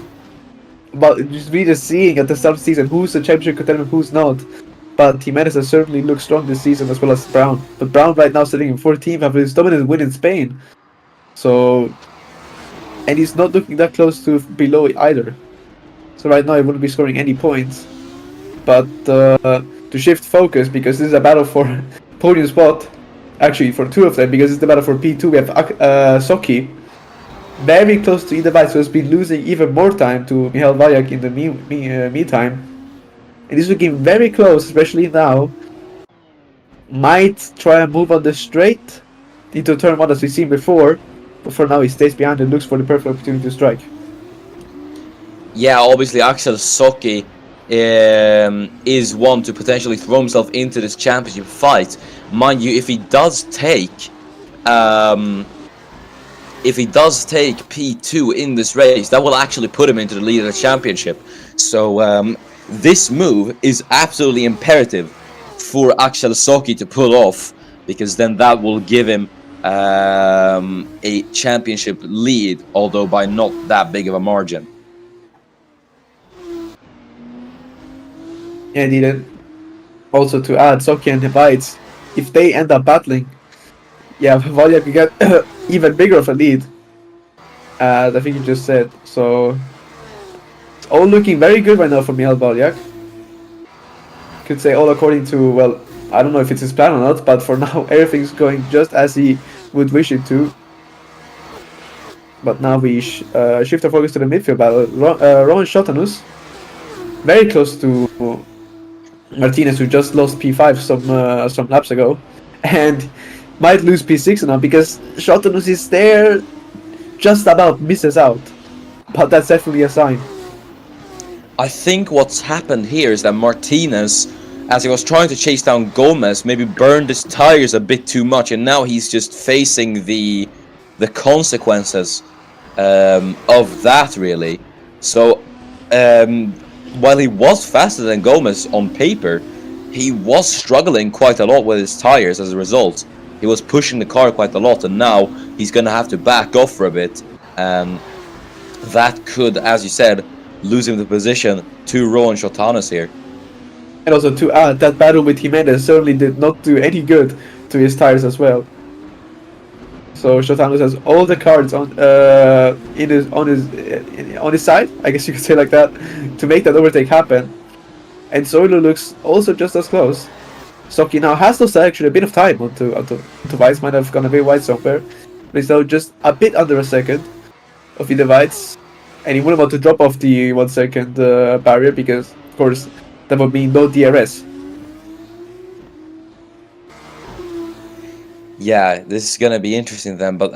about seeing at the start of the season who's the championship contender and who's not. But Jimenez has certainly looked strong this season, as well as Brown. But Brown right now sitting in 14th after his dominant win in Spain. So, and he's not looking that close to below either. So right now he wouldn't be scoring any points. But to shift focus, because this is a battle for podium spot, actually for two of them, because it's the battle for P2, we have Soki, very close to either Vice, who has been losing even more time to Michal Vajak in the meantime. And this is looking very close, especially now. Might try and move on the straight into turn 1 as we've seen before, but for now he stays behind and looks for the perfect opportunity to strike. Yeah, obviously Axel Soki is one to potentially throw himself into this championship fight. Mind you, if he does take P2 in this race, that will actually put him into the lead of the championship. So this move is absolutely imperative for Axel Soki to pull off, because then that will give him a championship lead, although by not that big of a margin. And then also to add, Soki and Vites, if they end up battling, yeah, Vajak can get even bigger of a lead, as I think you just said. So it's all looking very good right now for Michal Vajak. Could say all according to, well, I don't know if it's his plan or not, but for now everything's going just as he would wish it to. But now we shift our focus to the midfield battle. Rowan Shotanus, very close to Martinez, who just lost P5 some laps ago, and might lose P6 now, because Shotanus is there, just about misses out. But that's definitely a sign. I think what's happened here is that Martinez, as he was trying to chase down Gomez, maybe burned his tires a bit too much, and now he's just facing the consequences of that, really. So while he was faster than Gomez on paper, he was struggling quite a lot with his tires as a result. He was pushing the car quite a lot, and now he's going to have to back off for a bit, and that could, as you said, lose him the position to Rowan Shotanus here. And also to add, that battle with Jimenez certainly did not do any good to his tires as well. So Shotanus has all the cards on his side, I guess you could say like that, to make that overtake happen. And Zoilo looks also just as close. Soki now has lost actually a bit of time onto Vites, might have gone a bit wide somewhere, but he's now just a bit under a second of either Vites, and he wouldn't want to drop off the 1 second barrier, because of course that would mean no DRS. Yeah, this is gonna be interesting then. But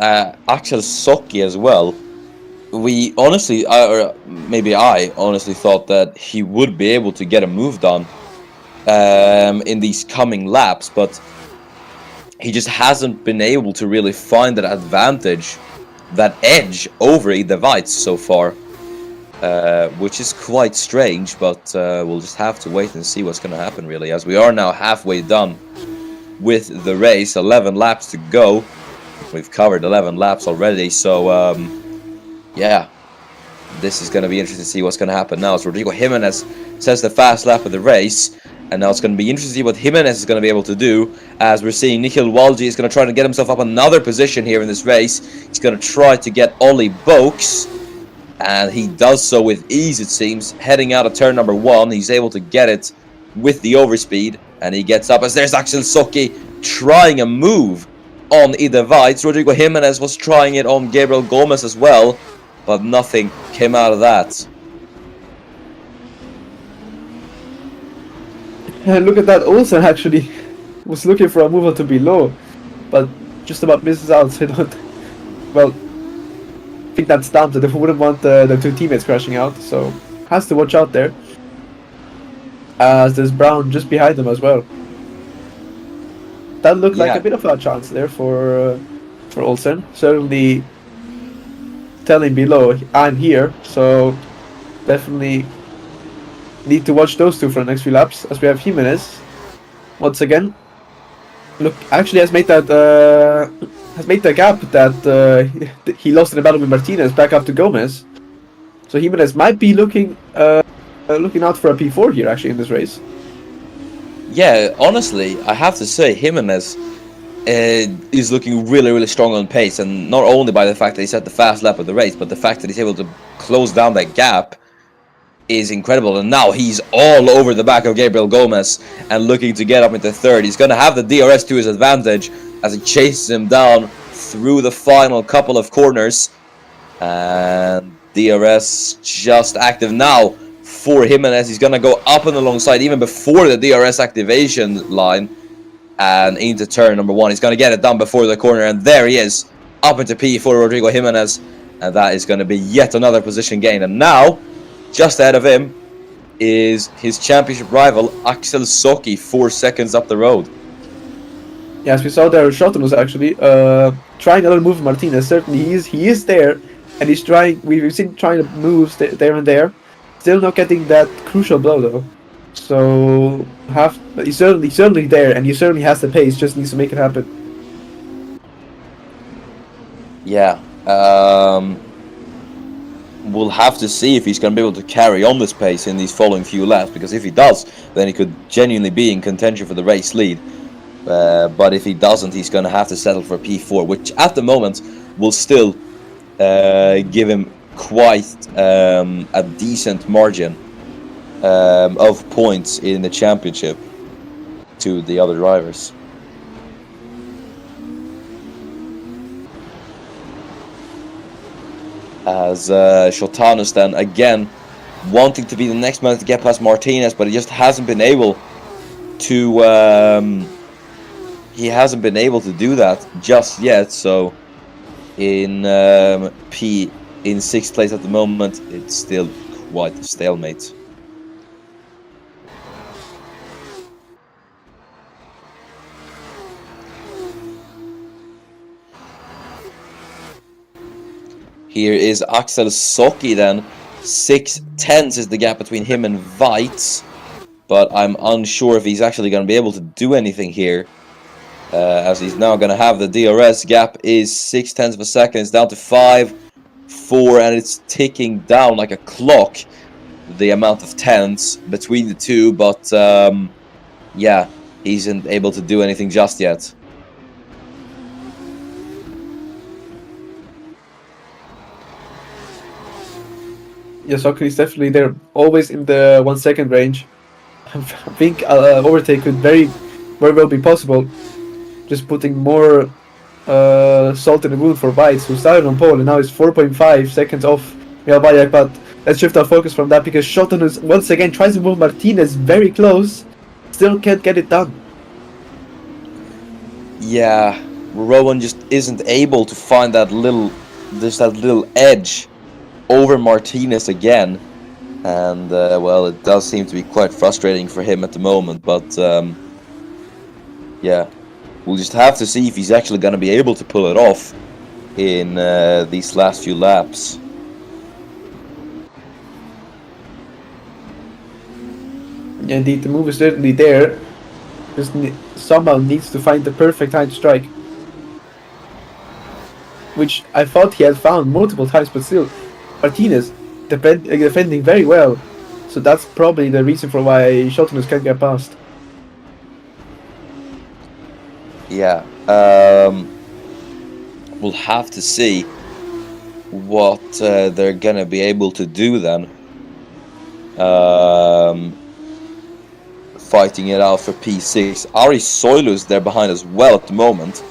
Axel Soki as well. We honestly, or maybe I honestly thought that he would be able to get a move done in these coming laps, but he just hasn't been able to really find that advantage, that edge over either Vites so far, which is quite strange. But we'll just have to wait and see what's going to happen, really, as we are now halfway done with the race, 11 laps to go, We've covered 11 laps already, so yeah, this is going to be interesting to see what's going to happen now. As Rodrigo Jimenez says the fast lap of the race, and now it's going to be interesting to see what Jimenez is going to be able to do, as we're seeing Nikhil Walji is going to try to get himself up another position here in this race. He's going to try to get Ollie Boaks, and he does so with ease, it seems. Heading out of turn number 1, he's able to get it with the overspeed, and he gets up as there's Axel Socki trying a move on Ida Weitz. Rodrigo Jimenez was trying it on Gabriel Gomez as well, but nothing came out of that. Look at that, Olsen actually was looking for a move to be low, but just about misses out, so I don't... Well, I think that's down to they wouldn't want the two teammates crashing out, so has to watch out there. As there's Brown just behind them as well. That looked like a bit of a chance there for Olsen. Certainly telling below, I'm here, so definitely need to watch those two for the next few laps. As we have Jimenez once again. Look, actually has made that gap that he lost in the battle with Martinez back up to Gomez. So Jimenez might be looking out for a P4 here actually in this race. Yeah, honestly, I have to say Jimenez is looking really, really strong on pace, and not only by the fact that he set the fast lap of the race, but the fact that he's able to close down that gap is incredible. And now he's all over the back of Gabriel Gomez and looking to get up into third. He's going to have the DRS to his advantage as he chases him down through the final couple of corners. And DRS just active now for Jimenez. He's going to go up and alongside even before the DRS activation line and into turn number 1. He's going to get it done before the corner, and there he is, up into P for Rodrigo Jimenez, and that is going to be yet another position gain. And now, just ahead of him, is his championship rival Axel Socki, 4 seconds up the road. Yeah, as we saw there, Schotten was actually trying another move with Martinez. Certainly he is there, and he's trying. We've seen trying moves there and there. Still not getting that crucial blow though. So he's certainly there, and he certainly has the pace. Just needs to make it happen. Yeah, we'll have to see if he's going to be able to carry on this pace in these following few laps. Because if he does, then he could genuinely be in contention for the race lead. But if he doesn't, he's going to have to settle for P4, which at the moment will still give him quite a decent margin of points in the championship to the other drivers. As Shotanus then again wanting to be the next man to get past Martinez, but he just hasn't been able to do that just yet. So in in 6th place at the moment, it's still quite a stalemate. Here is Axel Socki then. 6/10 is the gap between him and Weitz, but I'm unsure if he's actually going to be able to do anything here, as he's now going to have the DRS gap is 0.6 of a second. It's down to 5, 4, and it's ticking down like a clock, the amount of tenths between the two, but yeah, he isn't able to do anything just yet. Yeah, Soccer is definitely there, always in the 1 second range. I think overtake could very well be possible. Just putting more salt in the wound for Weitz, who started on pole and now is 4.5 seconds off Mialbayak. But let's shift our focus from that, because Schotten is once again tries to move Martinez very close, still can't get it done. Yeah, Rowan just isn't able to find that little edge over Martinez again, and well, it does seem to be quite frustrating for him at the moment, but yeah, we'll just have to see if he's actually going to be able to pull it off in these last few laps. Yeah, indeed, the move is certainly there, just somehow needs to find the perfect time to strike. which I thought he had found multiple times, but still, Martinez defending very well. So that's probably the reason for why Shotunus can't get past. Yeah, we'll have to see what they're gonna be able to do then. Fighting it out for P6. Ari Soilus there behind as well at the moment,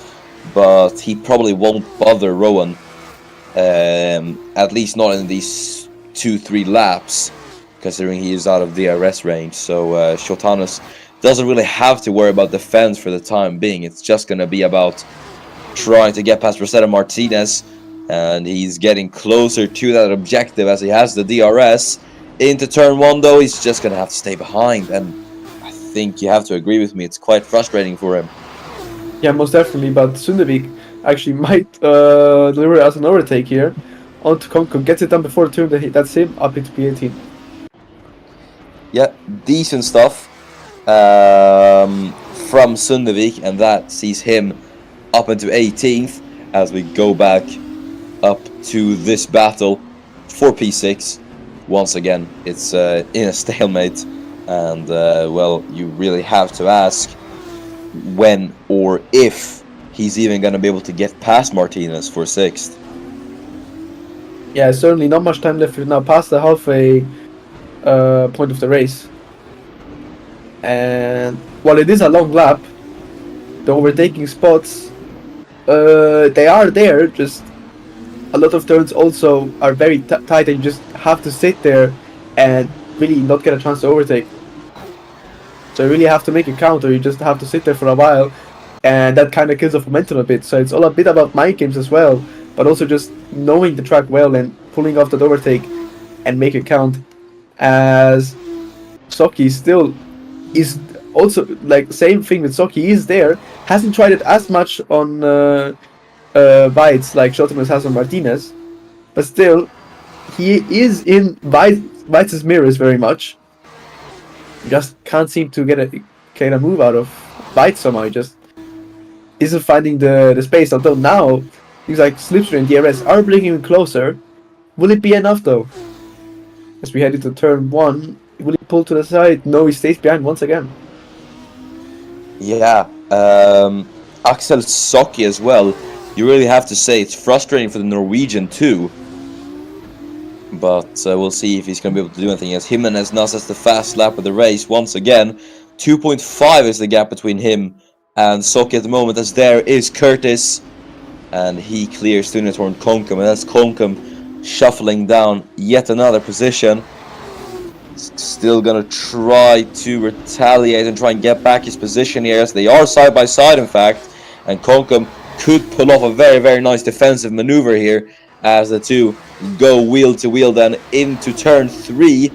but he probably won't bother Rowan, at least not in these 2-3 laps, considering he is out of DRS range. So Shotanus doesn't really have to worry about defense for the time being. It's just going to be about trying to get past Rosetta Martinez, and he's getting closer to that objective as he has the DRS. Into turn 1 though, he's just going to have to stay behind, and I think you have to agree with me, it's quite frustrating for him. Yeah, most definitely, but Sundevik actually might deliver as an overtake here. On to Konko, gets it done before the turn, that's him, up into P18. Yeah, decent stuff from Sundevik, and that sees him up into 18th as we go back up to this battle for P6. Once again, it's in a stalemate, and well, you really have to ask when or if he's even going to be able to get past Martinez for 6th. Yeah, certainly not much time left. We're now past the halfway point of the race. And while it is a long lap, the overtaking spots, they are there, just a lot of turns also are very tight, and you just have to sit there and really not get a chance to overtake. So you really have to make it count, or you just have to sit there for a while, and that kind of kills off momentum a bit. So it's all a bit about mind games as well, but also just knowing the track well and pulling off that overtake and make it count. As Soki still is also, like, same thing with Soki, he is there, hasn't tried it as much on Bites like Shotunus has on Martinez, but still he is in Bites' mirrors very much. Just can't seem to get a move out of Bites somehow. He just isn't finding the space, although now things like Slipstream and DRS are bringing him closer. Will it be enough though? As we head into turn 1, will he pull to the side? No, he stays behind once again. Yeah, Axel Soki as well. You really have to say it's frustrating for the Norwegian too. But we'll see if he's going to be able to do anything. As Jimenez now has the fast lap of the race once again. 2.5 is the gap between him and Soki at the moment, as there is Curtis. And he clears Thunderthorn Konkum, and that's Konkum shuffling down yet another position. Still gonna try to retaliate and try and get back his position here, as they are side by side in fact, and Konkum could pull off a very, very nice defensive maneuver here as the two go wheel to wheel then into turn 3.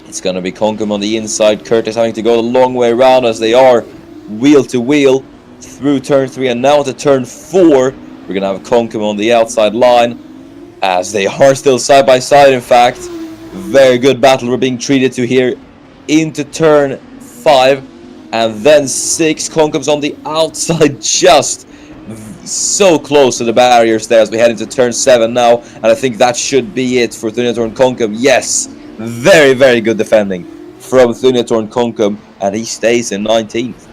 It's gonna be Konkum on the inside, Curtis having to go the long way around as they are wheel to wheel through turn 3, and now to turn 4 we're gonna have Konkum on the outside line as they are still side by side in fact. Very good battle we're being treated to here into turn 5 and then 6. Konkum's on the outside, just so close to the barriers there as we head into turn 7 now, and I think that should be it for Thunderthorn Konkum. Yes, very, very good defending from Thunderthorn Konkum, and he stays in 19th.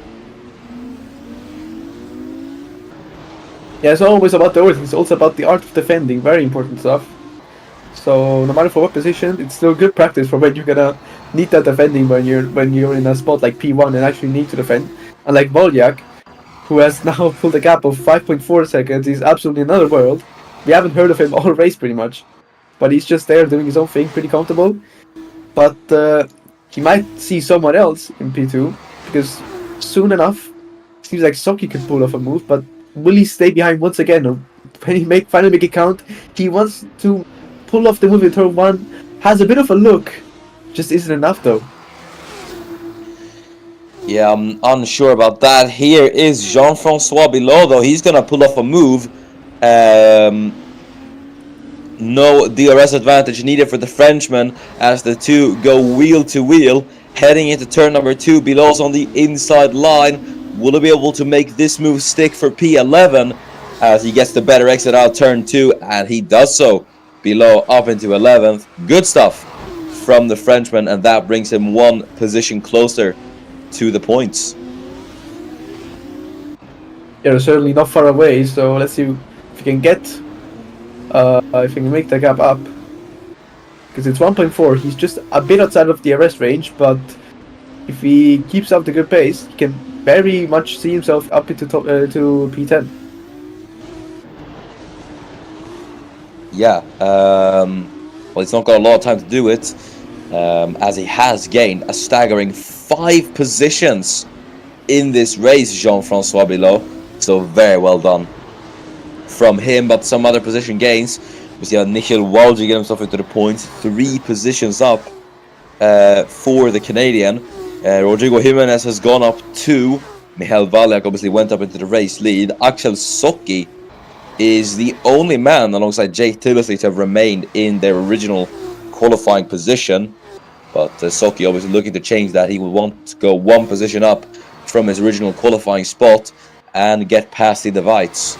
Yeah, it's always about the overthink, it's also about the art of defending, very important stuff. So no matter for what position, it's still good practice for when you're gonna need that defending when you're in a spot like P1 and actually need to defend. Unlike Volyak, who has now pulled a gap of 5.4 seconds, he's absolutely another world. We haven't heard of him all race pretty much, but he's just there doing his own thing, pretty comfortable. But he might see someone else in P2, because soon enough, it seems like Soki could pull off a move, but will he stay behind once again? Or when he finally make it count, he wants to pull off the move in turn 1, has a bit of a look, just isn't enough though. Yeah, I'm unsure about that. Here is Jean-Francois below though, he's gonna pull off a move. No DRS advantage needed for the Frenchman as the two go wheel to wheel, heading into turn number 2. Below's on the inside line. Will he be able to make this move stick for P11? as he gets the better exit out turn 2, and he does so below up into 11th. Good stuff from the Frenchman, and that brings him one position closer to the points. They're certainly not far away, so let's see if we can get, if we can make the gap up. Because it's 1.4, he's just a bit outside of the arrest range, but if he keeps up the good pace, he can very much see himself up into top, to P10. Yeah, well, he's not got a lot of time to do it, as he has gained a staggering 5 positions in this race, Jean-Francois Bilot. So very well done from him, but some other position gains. We see how Nigel Waldry get himself into the points, 3 positions up for the Canadian. Rodrigo Jimenez has gone up 2. Michael Valak obviously went up into the race lead. Axel Socki is the only man alongside Jake Tillersley to have remained in their original qualifying position. But Socki obviously looking to change that. He will want to go 1 position up from his original qualifying spot and get past the divides.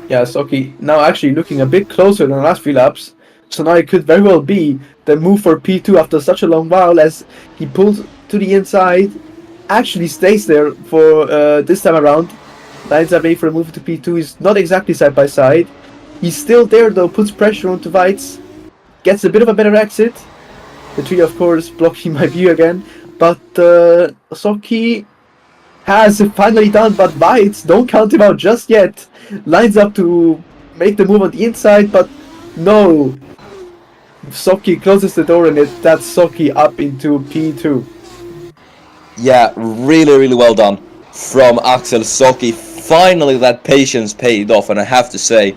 Yeah, Socki now actually looking a bit closer than the last few laps. So now it could very well be the move for P2 after such a long while, as he pulls to the inside, actually stays there for this time around. Lines up ready for a move to P2. He's not exactly side by side. He's still there though, puts pressure onto Weitz, gets a bit of a better exit. The tree, of course, blocking my view again. But Socki has finally done, but Weitz, don't count him out just yet. Lines up to make the move on the inside, but no. Socki closes the door and that's Socki up into P2. Yeah, really well done from Axel Socki. Finally that patience paid off, and I have to say,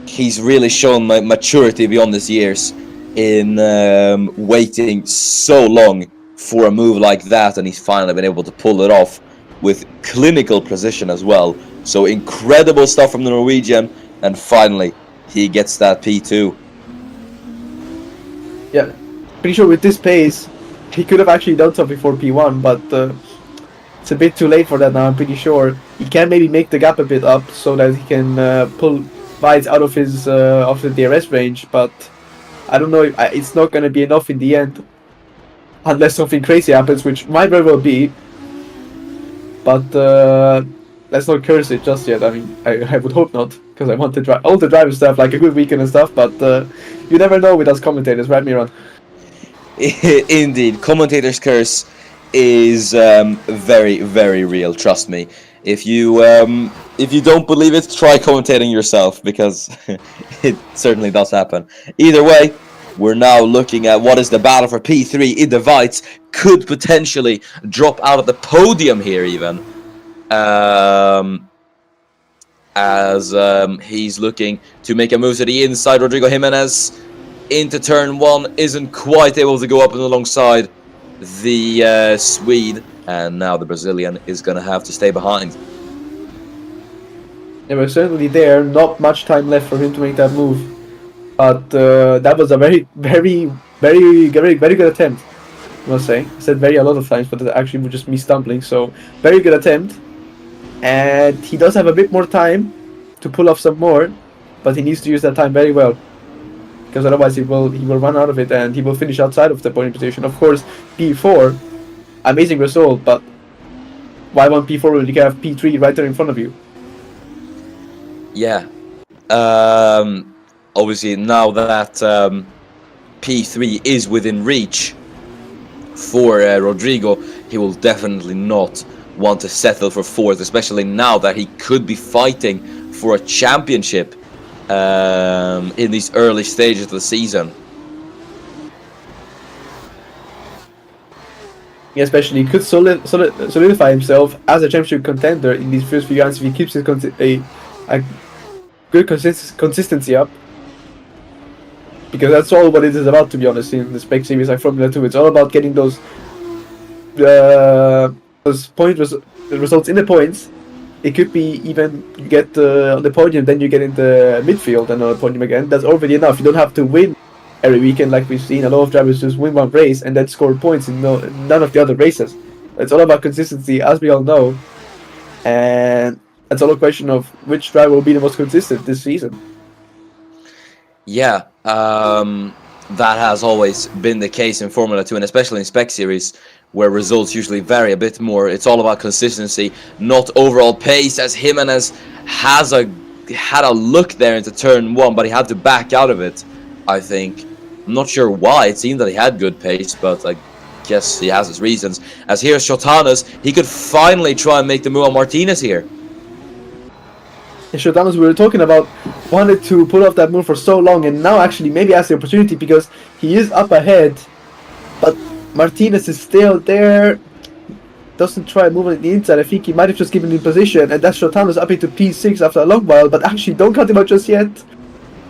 he's really shown maturity beyond his years in waiting so long for a move like that, and he's finally been able to pull it off with clinical precision as well. So incredible stuff from the Norwegian, and finally he gets that P2. Yeah, pretty sure with this pace he could have actually done something for P1, but it's a bit too late for that now. I'm pretty sure he can maybe make the gap a bit up so that he can pull Weitz out of his of the DRS range, but I don't know if it's not going to be enough in the end, unless something crazy happens, which might very well be. But let's not curse it just yet. I mean, I would hope not, because I want all the drivers to have like a good weekend and stuff. But you never know with us commentators, right, Miran? Indeed, commentator's curse is very real. Trust me. If you don't believe it, try commentating yourself, because it certainly does happen. Either way, we're now looking at what is the battle for P3. It divides, could potentially drop out of the podium here even, as he's looking to make a move to the inside. Rodrigo Jimenez into turn 1 isn't quite able to go up and alongside the Swede, and now the Brazilian is going to have to stay behind. They were certainly there. Not much time left for him to make that move, but that was a very good attempt, I must say. I said very a lot of times, but that actually was just me stumbling. So very good attempt, and he does have a bit more time to pull off some more, but he needs to use that time very well, because otherwise he will run out of it and he will finish outside of the podium position. Of course, P4, amazing result, but why want P4 when you can have P3 right there in front of you? Yeah. Obviously, now that P3 is within reach for Rodrigo, he will definitely not want to settle for 4th, especially now that he could be fighting for a championship in these early stages of the season. Yeah, especially he could solidify himself as a championship contender in these first few rounds if he keeps his a good consistency up. Because that's all what it is about, to be honest, in the Spec Series like Formula 2. It's all about getting those results in the points. It could be even you get on the podium, then you get in the midfield and on the podium again. That's already enough. You don't have to win every weekend like we've seen. A lot of drivers just win one race and then score points in none of the other races. It's all about consistency, as we all know, and it's all a question of which driver will be the most consistent this season. Yeah, that has always been the case in Formula 2, and especially in Spec Series, where results usually vary a bit more. It's all about consistency, not overall pace, as Jimenez had a look there into turn 1, but he had to back out of it, I think. I'm not sure why. It seemed that he had good pace, but I guess he has his reasons. As here's Shotanas, he could finally try and make the move on Martinez here. Shotanas, we were talking about, wanted to pull off that move for so long, and now actually maybe has the opportunity because he is up ahead, but Martinez is still there. Doesn't try moving on the inside. I think he might have just given him position, and that's Shotanas up into P6 after a long while, but actually don't cut him out just yet.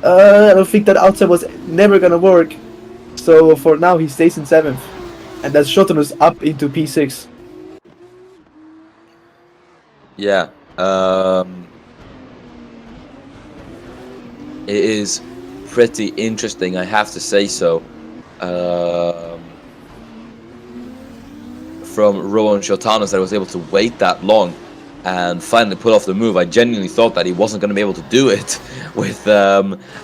I don't think that outside was never gonna work, so for now he stays in 7th, and that's Shotanas up into P6. Yeah, it is pretty interesting, I have to say so. From Rowan Shotanas that was able to wait that long and finally pull off the move. I genuinely thought that he wasn't going to be able to do it with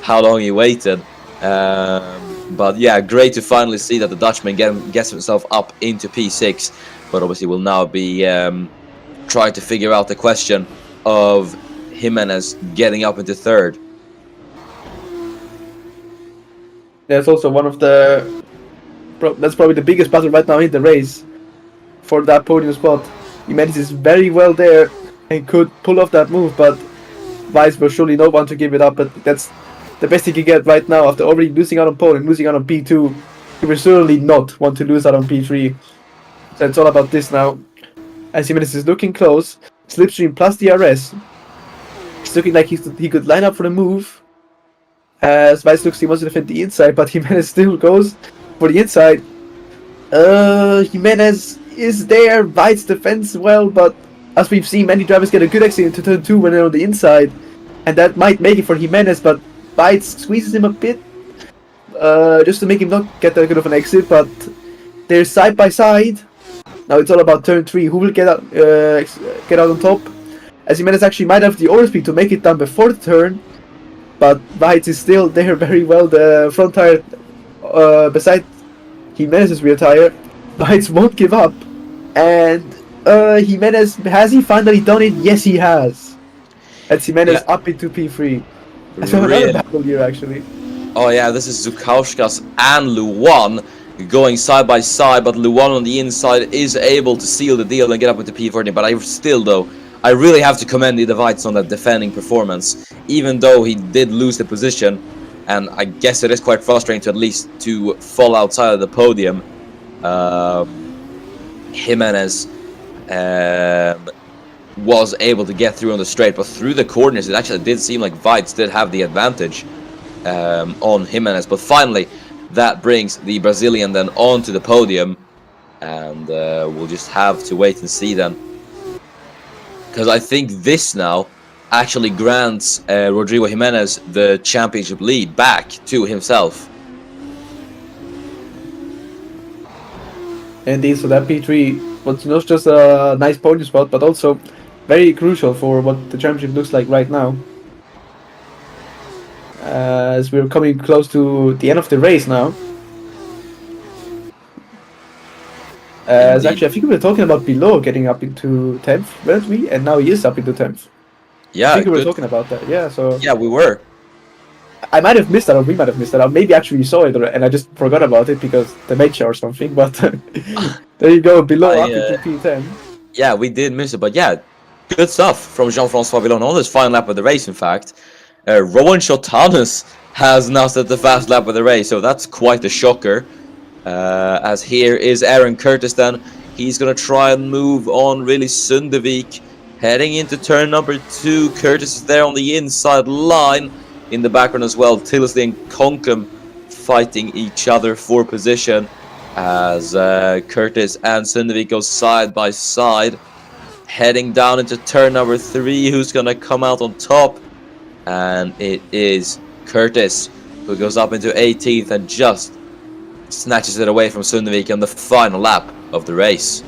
how long he waited. But yeah, great to finally see that the Dutchman gets himself up into P6. But obviously will now be trying to figure out the question of Jimenez getting up into 3rd. That's also one of the... That's probably the biggest battle right now in the race for that podium spot. Jimenez is very well there and could pull off that move, but Weiss will surely not want to give it up. But that's the best he can get right now after already losing out on pole and losing out on P2. He will surely not want to lose out on P3. So it's all about this now. As Jimenez is looking close, slipstream plus DRS. It's looking like he could line up for the move. As Weiss looks, he wants to defend the inside, but Jimenez still goes for the inside. Jimenez is there. Weiss defends well, but as we've seen, many drivers get a good exit into turn 2 when they're on the inside, and that might make it for Jimenez, but Weiss squeezes him a bit just to make him not get that good of an exit, but they're side by side. Now it's all about turn 3, who will get out on top, as Jimenez actually might have the overspeed to make it down before the turn, but Weiss is still there very well. The front tire beside Jimenez's rear tire. Weiss won't give up, and Jimenez, has he finally done it? Yes, he has. And Jimenez up into P3. So another battle here, actually. Oh yeah, this is Zukauskas and Luan going side by side, but Luan on the inside is able to seal the deal and get up into P14. But I really have to commend the Weiss on that defending performance, even though he did lose the position, and I guess it is quite frustrating to at least to fall outside of the podium. Jimenez was able to get through on the straight, but through the corners it actually did seem like Weiss did have the advantage on Jimenez. But finally that brings the Brazilian then onto the podium, and we'll just have to wait and see then, because I think this now actually grants Rodrigo Jimenez the championship lead back to himself. Indeed, so that P3 was not just a nice podium spot, but also very crucial for what the championship looks like right now. As we're coming close to the end of the race now. As actually, I think we were talking about below getting up into 10th, weren't we? And now he is up into 10th. Yeah, I think we were talking about that. Yeah, so yeah, we were. I might have missed that, or we might have missed that, or maybe actually we saw it, and I just forgot about it because the dementia or something. But there you go, below up into P10. Yeah, we did miss it, but yeah, good stuff from Jean-François Villon on his final lap of the race. In fact, Rowan Shotanas has now set the fast lap of the race, so that's quite a shocker. As here is Aaron Curtis then. He's going to try and move on really Sundevik. Heading into turn number 2, Curtis is there on the inside line. In the background as well, Tilsley and Conklin fighting each other for position. As Curtis and Sundevik go side by side. Heading down into turn number 3, who's going to come out on top? And it is Curtis, who goes up into 18th and just snatches it away from Sundevik on the final lap of the race.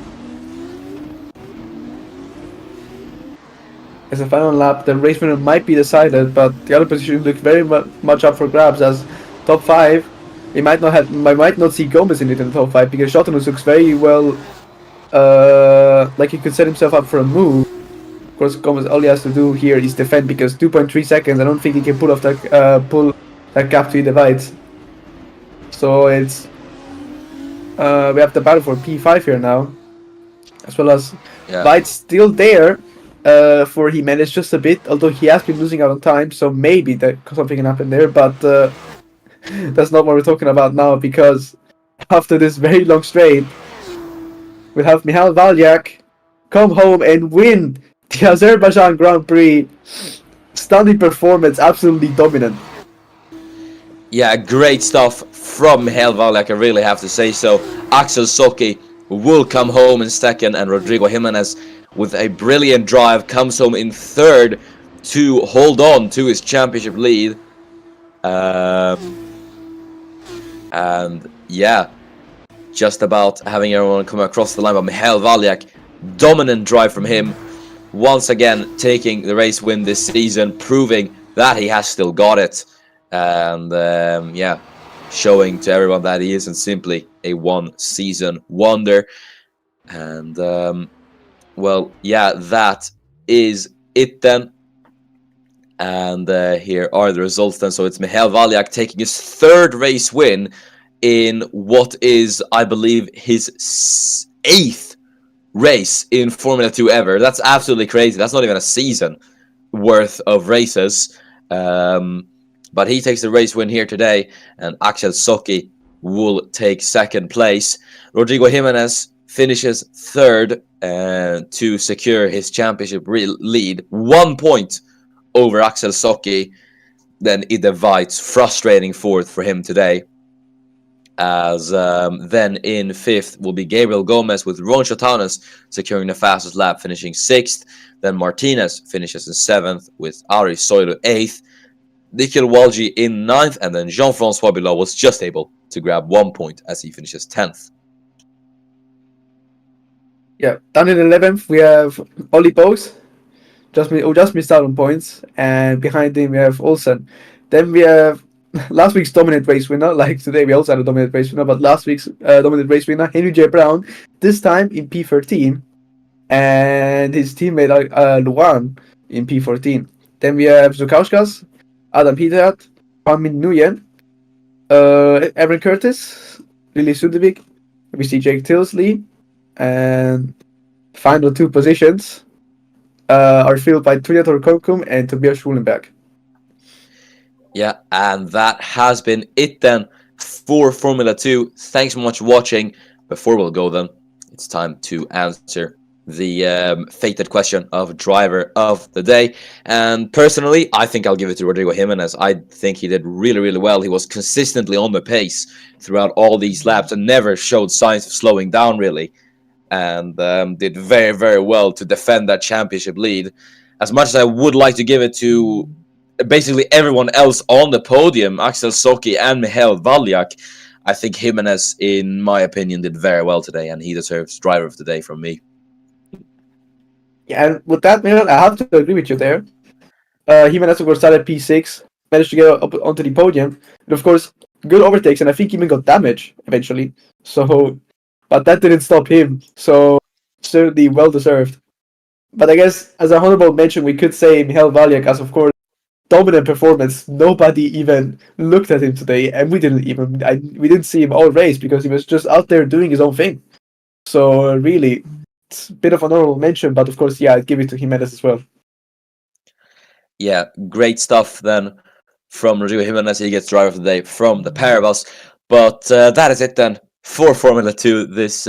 as a final lap, the race winner might be decided, but the other position looks very much up for grabs as top 5. We might not see Gomez in it in the top 5 because Shotanus looks very well, like he could set himself up for a move. Of course, Gomez, all he has to do here is defend because 2.3 seconds. I don't think he can pull that gap to the divides. So it's we have the battle for P5 here now, as well as White's still there for Jimenez just a bit, although he has been losing out on time, so maybe that something can happen there, but that's not what we're talking about now, because after this very long straight, we'll have Michal Valyak come home and win the Azerbaijan Grand Prix. Stunning performance, absolutely dominant. Yeah, great stuff from Michal Valyak, I really have to say so. Axel Socki will come home in second, and Rodrigo Jimenez, with a brilliant drive, comes home in third to hold on to his championship lead. And yeah, just about having everyone come across the line, but Michal Valyak, dominant drive from him, once again taking the race win this season, proving that he has still got it. And yeah, showing to everyone that he isn't simply a one-season wonder. And well, yeah, that is it then. And here are the results then. So it's Michal Valyak taking his third race win in what is, I believe, his 8th race in Formula 2 ever. That's absolutely crazy. That's not even a season worth of races. But he takes the race win here today, and Axel Socki will take second place. Rodrigo Jimenez finishes third to secure his championship lead. 1 point over Axel Socki. Then it divides, frustrating fourth for him today. As then in fifth will be Gabriel Gomez with Ron Shotanus securing the fastest lap, finishing 6th. Then Martinez finishes in 7th with Ari Soilu 8th. Nikhil Walji in 9th, and then Jean-Francois Bilot was just able to grab 1 point as he finishes 10th. Yeah, down in 11th we have Ollie Bose, just missed out on points, and behind him we have Olsen. Then we have last week's dominant race winner, like today we also had a dominant race winner, but last week's dominant race winner, Henry J. Brown, this time in P13, and his teammate Luan in P14. Then we have Zukauskas, Adam Peterhat, Pamin Nguyen, Aaron Curtis, Lily Sundevik, we see Jake Tilsley, and final 2 positions are filled by Triator Kokum and Tobias Schulenberg. Yeah, and that has been it then for Formula 2. Thanks so much for watching. Before we'll go then, it's time to answer the fated question of driver of the day. And personally, I think I'll give it to Rodrigo Jimenez. I think he did really, really well. He was consistently on the pace throughout all these laps and never showed signs of slowing down, really. And did very, very well to defend that championship lead. As much as I would like to give it to basically everyone else on the podium, Axel Socki and Michal Valyak, I think Jimenez, in my opinion, did very well today, and he deserves driver of the day from me. Yeah, and with that, Milan, I have to agree with you there. Jimenez, of course, started P6, managed to get up onto the podium, and of course, good overtakes, and I think even got damage eventually. So, but that didn't stop him, so certainly well deserved. But I guess, as a honorable mention, we could say Michal Valyak, as of course, dominant performance. Nobody even looked at him today, and we didn't see him all race because he was just out there doing his own thing. So really, it's a bit of an honorable mention, but of course, yeah, I'd give it to Jimenez as well. Yeah, great stuff then from Rodrigo Jimenez. He gets driver of the day from the pair of us. But that is it then for Formula 2 this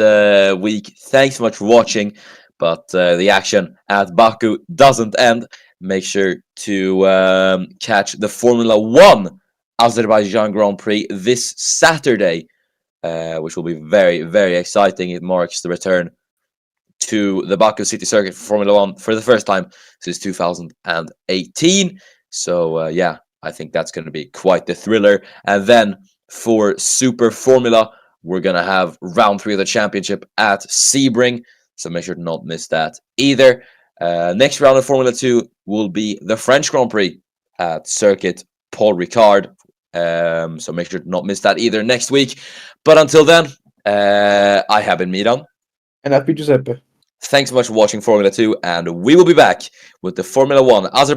week. Thanks so much for watching. But the action at Baku doesn't end. Make sure to catch the Formula 1 Azerbaijan Grand Prix this Saturday, which will be very, very exciting. It marks the return to the Baku City Circuit for Formula 1 for the first time since 2018. So, yeah, I think that's going to be quite the thriller. And then for Super Formula, we're going to have round 3 of the championship at Sebring. So make sure to not miss that either. Next round of Formula 2 will be the French Grand Prix at Circuit Paul Ricard. So make sure to not miss that either next week. But until then, I have been Miran. And I've been Giuseppe. Thanks so much for watching Formula 2, and we will be back with the Formula 1 Azerbaijan